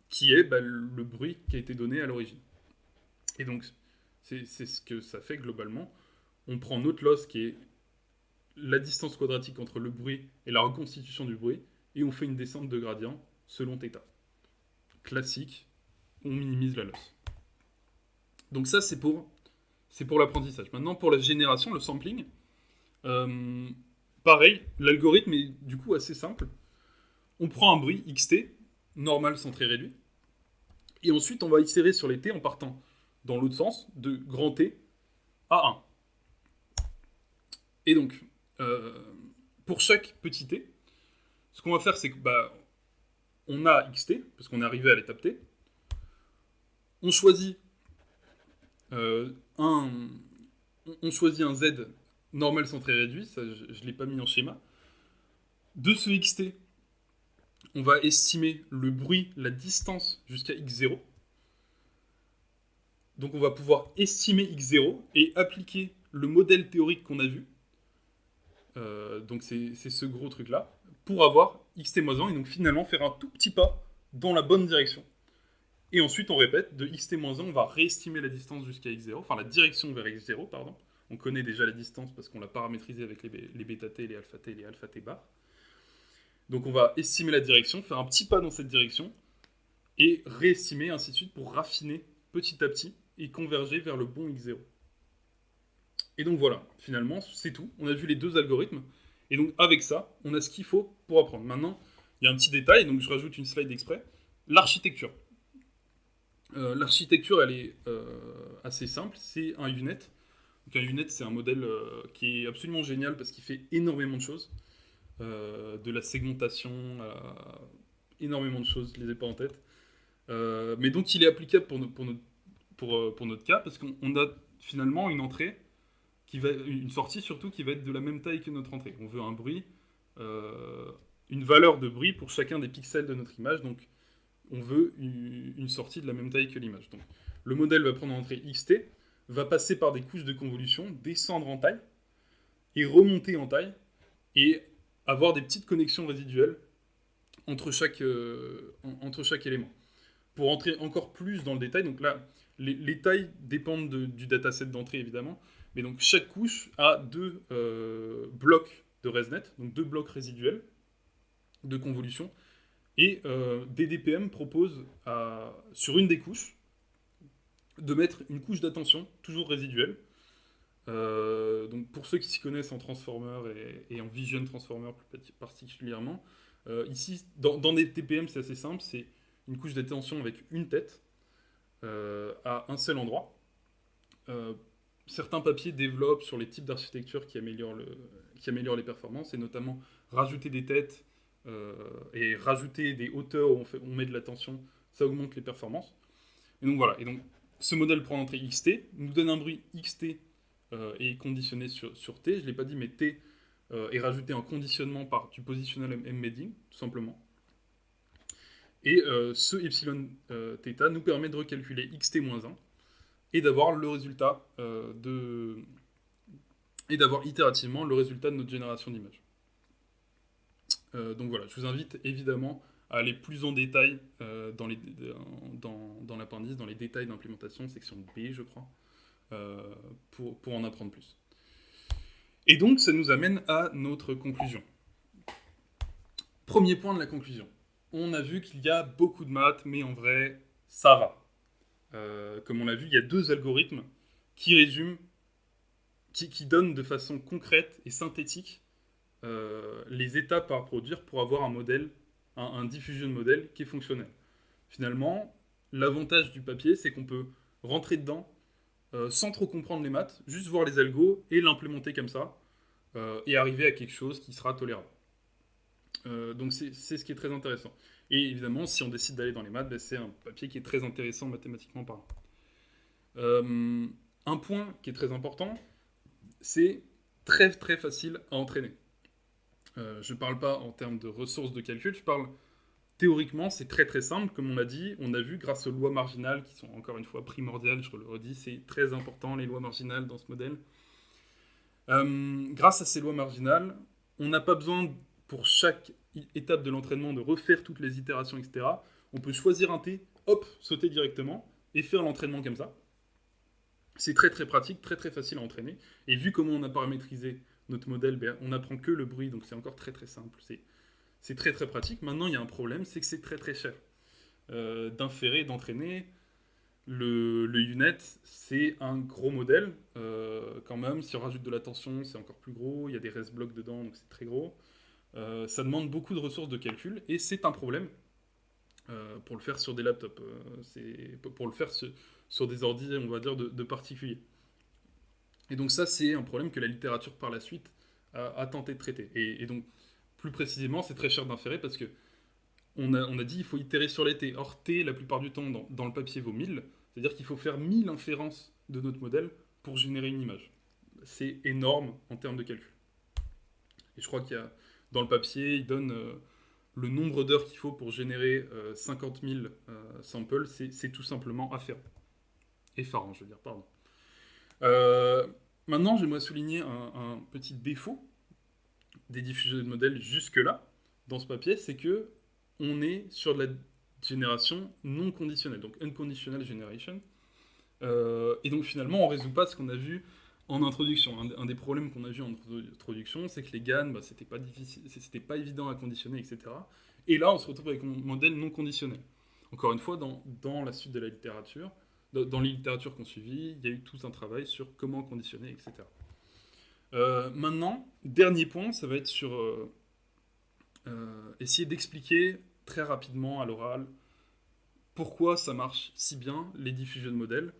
qui est le bruit qui a été donné à l'origine. Et donc, c'est ce que ça fait globalement. On prend notre loss qui est la distance quadratique entre le bruit et la reconstitution du bruit, et on fait une descente de gradient selon θ. Classique, on minimise la loss. Donc ça, c'est pour l'apprentissage. Maintenant, pour la génération, le sampling, pareil, l'algorithme est du coup assez simple. On prend un bruit xt, normal centré réduit, et ensuite on va itérer sur les t en partant dans l'autre sens, de grand T à 1. Et donc, pour chaque petit t, ce qu'on va faire, c'est que on a xt, parce qu'on est arrivé à l'étape t. On choisit un z normal centré réduit, ça je ne l'ai pas mis en schéma. De ce xt, on va estimer le bruit, la distance jusqu'à x0. Donc on va pouvoir estimer x0 et appliquer le modèle théorique qu'on a vu. Donc c'est ce gros truc-là, pour avoir xt-1 et donc finalement faire un tout petit pas dans la bonne direction. Et ensuite on répète, de xt-1 on va réestimer la distance jusqu'à x0, enfin la direction vers x0, pardon. On connaît déjà la distance parce qu'on l'a paramétrisé avec les bêta-t, les alpha-t et les alpha-t bar. Donc on va estimer la direction, faire un petit pas dans cette direction, et réestimer, ainsi de suite, pour raffiner petit à petit et converger vers le bon x0. Et donc voilà, finalement, c'est tout. On a vu les deux algorithmes. Et donc avec ça, on a ce qu'il faut pour apprendre. Maintenant, il y a un petit détail, donc je rajoute une slide exprès. L'architecture. L'architecture, elle est assez simple. C'est un UNet. Donc un UNet, c'est un modèle qui est absolument génial parce qu'il fait énormément de choses. De la segmentation, énormément de choses, je ne les ai pas en tête. Mais donc il est applicable pour notre cas parce qu'on a finalement une entrée une sortie surtout qui va être de la même taille que notre entrée. On veut un bruit, une valeur de bruit pour chacun des pixels de notre image, donc on veut une sortie de la même taille que l'image. Donc le modèle va prendre en entrée xt, va passer par des couches de convolution, descendre en taille, et remonter en taille, et avoir des petites connexions résiduelles entre chaque élément. Pour entrer encore plus dans le détail, donc là, les tailles dépendent du dataset d'entrée évidemment, mais donc chaque couche a deux blocs de ResNet, donc deux blocs résiduels de convolution, et DDPM propose sur une des couches de mettre une couche d'attention, toujours résiduelle. Donc pour ceux qui s'y connaissent en Transformer et en Vision Transformer plus particulièrement, ici, dans des TPM, c'est assez simple, c'est une couche d'attention avec une tête à un seul endroit. Certains papiers développent sur les types d'architecture qui améliorent les performances, et notamment rajouter des têtes et rajouter des hauteurs où on met de la tension, ça augmente les performances. Et donc voilà, et donc ce modèle prend l'entrée XT, nous donne un bruit XT et conditionné sur T, je ne l'ai pas dit, mais T est rajouté en conditionnement par du positional embedding, tout simplement. Et ce epsilon θ nous permet de recalculer xt-1 et d'avoir le résultat et d'avoir itérativement le résultat de notre génération d'images. Donc voilà, je vous invite évidemment à aller plus en détail dans l'appendice, dans les détails d'implémentation, section B je crois, pour en apprendre plus. Et donc ça nous amène à notre conclusion. Premier point de la conclusion. On a vu qu'il y a beaucoup de maths, mais en vrai, ça va. Comme on l'a vu, il y a deux algorithmes qui résument, qui donnent de façon concrète et synthétique les étapes à reproduire pour avoir un modèle, un diffusion modèle qui est fonctionnel. Finalement, l'avantage du papier, c'est qu'on peut rentrer dedans sans trop comprendre les maths, juste voir les algos et l'implémenter comme ça, et arriver à quelque chose qui sera tolérable. Donc c'est ce qui est très intéressant. Et évidemment, si on décide d'aller dans les maths, c'est un papier qui est très intéressant mathématiquement parlant. Un point qui est très important, c'est très très facile à entraîner. Je ne parle pas en termes de ressources de calcul, je parle théoriquement, c'est très très simple. Comme on l'a dit, on a vu grâce aux lois marginales, qui sont encore une fois primordiales, je le redis, c'est très important les lois marginales dans ce modèle. Grâce à ces lois marginales, on n'a pas besoin pour chaque étape de l'entraînement de refaire toutes les itérations, etc. On peut choisir un T, hop, sauter directement et faire l'entraînement comme ça. C'est très très pratique, très très facile à entraîner. Et vu comment on a paramétrisé notre modèle, on n'apprend que le bruit, donc c'est encore très très simple. C'est très très pratique. Maintenant, il y a un problème, c'est que c'est très très cher d'inférer, d'entraîner. Le UNet, c'est un gros modèle, quand même. Si on rajoute de la tension, c'est encore plus gros. Il y a des rest blocks dedans, donc c'est très gros. Ça demande beaucoup de ressources de calcul, et c'est un problème pour le faire sur des laptops. Pour le faire sur des ordi, on va dire, de particuliers. Et donc ça, c'est un problème que la littérature, par la suite, a tenté de traiter. Et donc, plus précisément, c'est très cher d'inférer parce que on a dit qu'il faut itérer sur les T. Or, T, la plupart du temps, dans le papier, vaut 1000. C'est-à-dire qu'il faut faire 1000 inférences de notre modèle pour générer une image. C'est énorme en termes de calcul. Et je crois qu'il y a, dans le papier, il donne le nombre d'heures qu'il faut pour générer 50 000 samples. C'est tout simplement affairant. Effarant, je veux dire, pardon. Maintenant, j'aimerais souligner un petit défaut des diffuseurs de modèles jusque-là, dans ce papier, c'est que on est sur de la génération non conditionnelle, donc unconditional generation. Et donc finalement, on ne résout pas ce qu'on a vu en introduction. Un des problèmes qu'on a vu en introduction, c'est que les GAN, c'était pas évident à conditionner, etc. Et là, on se retrouve avec un modèle non conditionnel. Encore une fois, dans la suite de la littérature, dans les littératures qu'on suivit, il y a eu tout un travail sur comment conditionner, etc. Maintenant, dernier point, ça va être sur essayer d'expliquer très rapidement à l'oral pourquoi ça marche si bien, les diffusion modèles.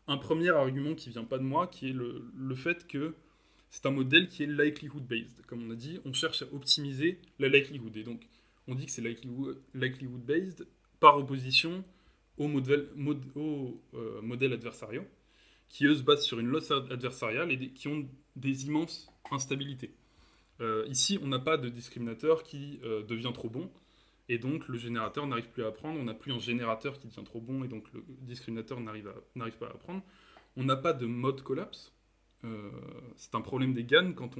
Un premier argument qui vient pas de moi, qui est le fait que c'est un modèle qui est likelihood-based. Comme on a dit, on cherche à optimiser la likelihood. Et donc, on dit que c'est likelihood-based par opposition aux modèles adversariaux, qui eux se basent sur une loss adversariale et qui ont des immenses instabilités. Ici, on n'a pas de discriminateur qui devient trop bon, et donc le générateur n'arrive plus à apprendre. On n'a plus un générateur qui devient trop bon, et donc le discriminateur n'arrive pas à apprendre. On n'a pas de mode collapse. C'est un problème des GAN. Quand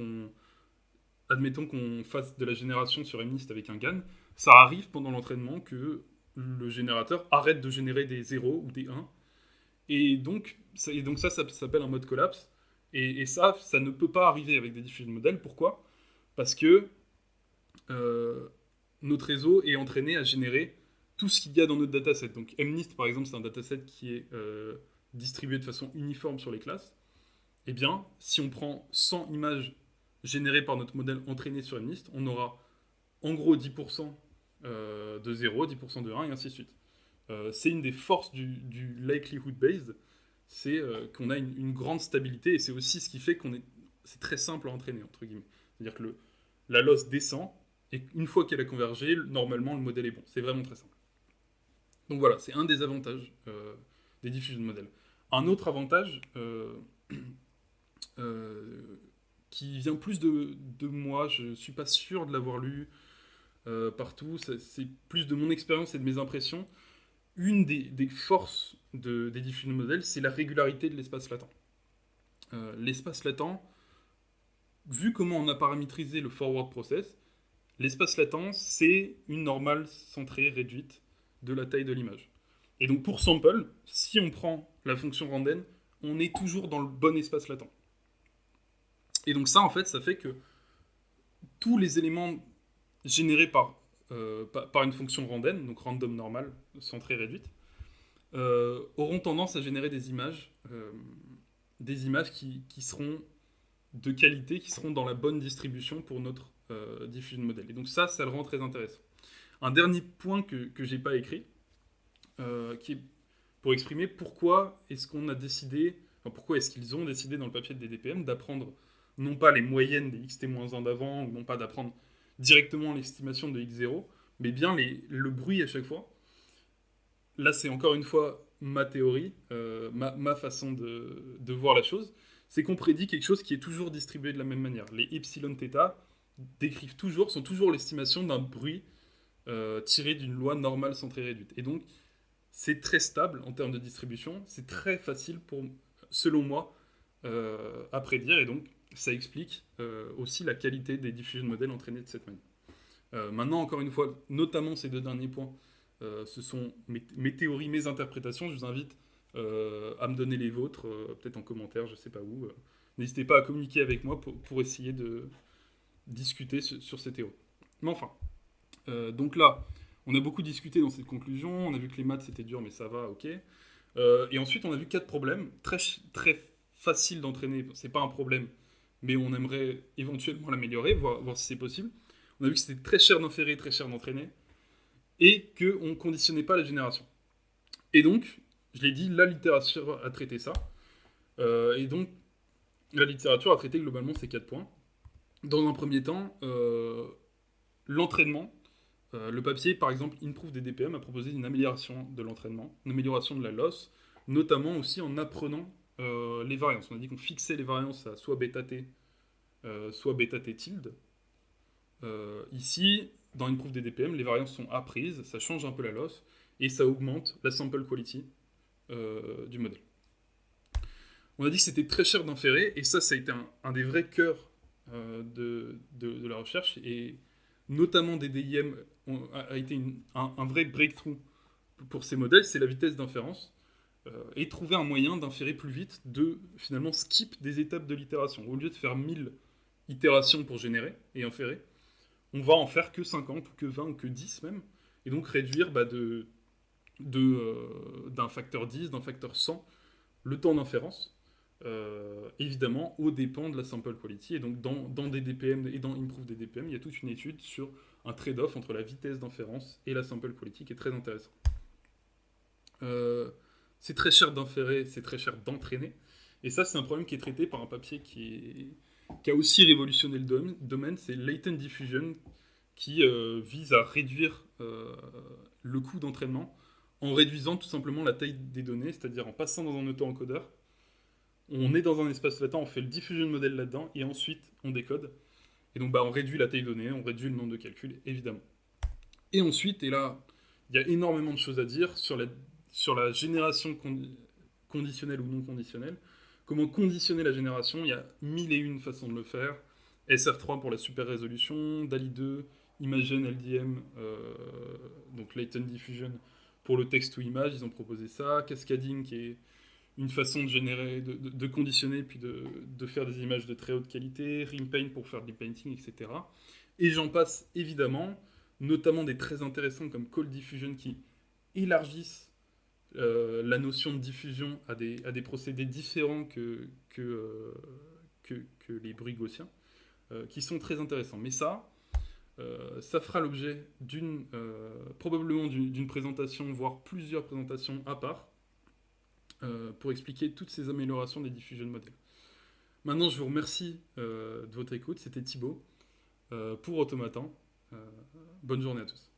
admettons qu'on fasse de la génération sur MNIST avec un GAN, ça arrive pendant l'entraînement que le générateur arrête de générer des 0 ou des 1. Et donc ça s'appelle un mode collapse. Et ça ne peut pas arriver avec des diffusion modèles. Pourquoi ? Parce que euh, notre réseau est entraîné à générer tout ce qu'il y a dans notre dataset. Donc MNIST, par exemple, c'est un dataset qui est distribué de façon uniforme sur les classes. Eh bien, si on prend 100 images générées par notre modèle entraîné sur MNIST, on aura en gros 10% de 0, 10% de 1, et ainsi de suite. C'est une des forces du likelihood based, c'est qu'on a une grande stabilité, et c'est aussi ce qui fait c'est très simple à entraîner, entre guillemets. C'est-à-dire que la loss descend, et une fois qu'elle a convergé, normalement le modèle est bon. C'est vraiment très simple. Donc voilà, c'est un des avantages des diffusion modèles. Un autre avantage euh, qui vient plus de moi, je ne suis pas sûr de l'avoir lu partout, c'est plus de mon expérience et de mes impressions. Une des forces des diffusion modèles, c'est la régularité de l'espace latent. L'espace latent, vu comment on a paramétrisé le forward process, l'espace latent, c'est une normale centrée réduite de la taille de l'image. Et donc pour sample, si on prend la fonction randen, on est toujours dans le bon espace latent. Et donc ça, en fait, ça fait que tous les éléments générés par une fonction randen, donc random normal, centrée réduite, auront tendance à générer des images qui seront de qualité, qui seront dans la bonne distribution pour notre diffusion modèle. Et donc ça le rend très intéressant. Un dernier point que j'ai pas écrit, qui est pour exprimer pourquoi est-ce qu'on a décidé, enfin, pourquoi est-ce qu'ils ont décidé dans le papier de DDPM d'apprendre non pas les moyennes des xt-1 d'avant, ou non pas d'apprendre directement l'estimation de x0, mais bien le bruit à chaque fois. Là, c'est encore une fois ma théorie, ma façon de voir la chose, c'est qu'on prédit quelque chose qui est toujours distribué de la même manière. Les epsilon θ sont toujours l'estimation d'un bruit tiré d'une loi normale centrée réduite. Et donc, c'est très stable en termes de distribution, c'est très facile selon moi, à prédire, et donc ça explique aussi la qualité des diffusion modèles entraînés de cette manière. Maintenant, encore une fois, notamment ces deux derniers points, ce sont mes théories, mes interprétations. Je vous invite à me donner les vôtres, peut-être en commentaire, je sais pas où. N'hésitez pas à communiquer avec moi pour essayer de discuter sur ces théories. Mais enfin, donc là, on a beaucoup discuté dans cette conclusion. On a vu que les maths c'était dur, mais ça va, ok. Et ensuite, on a vu 4 problèmes très, très faciles d'entraîner. C'est pas un problème, mais on aimerait éventuellement l'améliorer, voir si c'est possible. On a vu que c'était très cher d'inférer, très cher d'entraîner, et qu'on ne conditionnait pas la génération. Et donc, je l'ai dit, la littérature a traité ça. Et donc, la littérature a traité globalement ces 4 points. Dans un premier temps, l'entraînement. Le papier, par exemple, Improve des DPM a proposé une amélioration de l'entraînement, une amélioration de la loss, notamment aussi en apprenant les variances. On a dit qu'on fixait les variances à soit bêta t, soit bêta t tilde. Ici, dans Improve des DPM, les variances sont apprises, ça change un peu la loss, et ça augmente la sample quality du modèle. On a dit que c'était très cher d'inférer, et ça a été un des vrais cœurs de la recherche, et notamment des DIM a été un vrai breakthrough pour ces modèles, c'est la vitesse d'inférence, et trouver un moyen d'inférer plus vite, de finalement skip des étapes de l'itération. Au lieu de faire 1000 itérations pour générer et inférer, on va en faire que 50, ou que 20, ou que 10 même, et donc réduire d'un facteur 10, d'un facteur 100, le temps d'inférence, évidemment aux dépens de la sample quality. Et donc dans des DPM et dans Improve des DPM, il y a toute une étude sur un trade-off entre la vitesse d'inférence et la sample quality qui est très intéressant. C'est très cher d'inférer, c'est très cher d'entraîner. Et ça, c'est un problème qui est traité par un papier qui a aussi révolutionné le domaine, c'est Latent Diffusion, qui vise à réduire le coût d'entraînement en réduisant tout simplement la taille des données, c'est-à-dire en passant dans un auto-encodeur. On est dans un espace latent, on fait le diffusion modèle là-dedans, et ensuite on décode. Et donc on réduit la taille de données, on réduit le nombre de calculs, évidemment. Et ensuite, et là, il y a énormément de choses à dire sur la génération conditionnelle ou non conditionnelle. Comment conditionner la génération, il y a 1001 façons de le faire. SR3 pour la super résolution, DALI 2, Imagen LDM, donc Latent Diffusion, pour le texte ou image, ils ont proposé ça. Cascading, qui est une façon de générer, de conditionner, puis de faire des images de très haute qualité. Rimpaint pour faire du painting, etc. Et j'en passe évidemment, notamment des très intéressants comme Cold Diffusion qui élargissent la notion de diffusion à des procédés différents que les bruits gaussiens, qui sont très intéressants. Mais ça fera l'objet probablement d'une présentation, voire plusieurs présentations à part, pour expliquer toutes ces améliorations des diffusion models. Maintenant, je vous remercie de votre écoute. C'était Thibaut pour Automatan. Bonne journée à tous.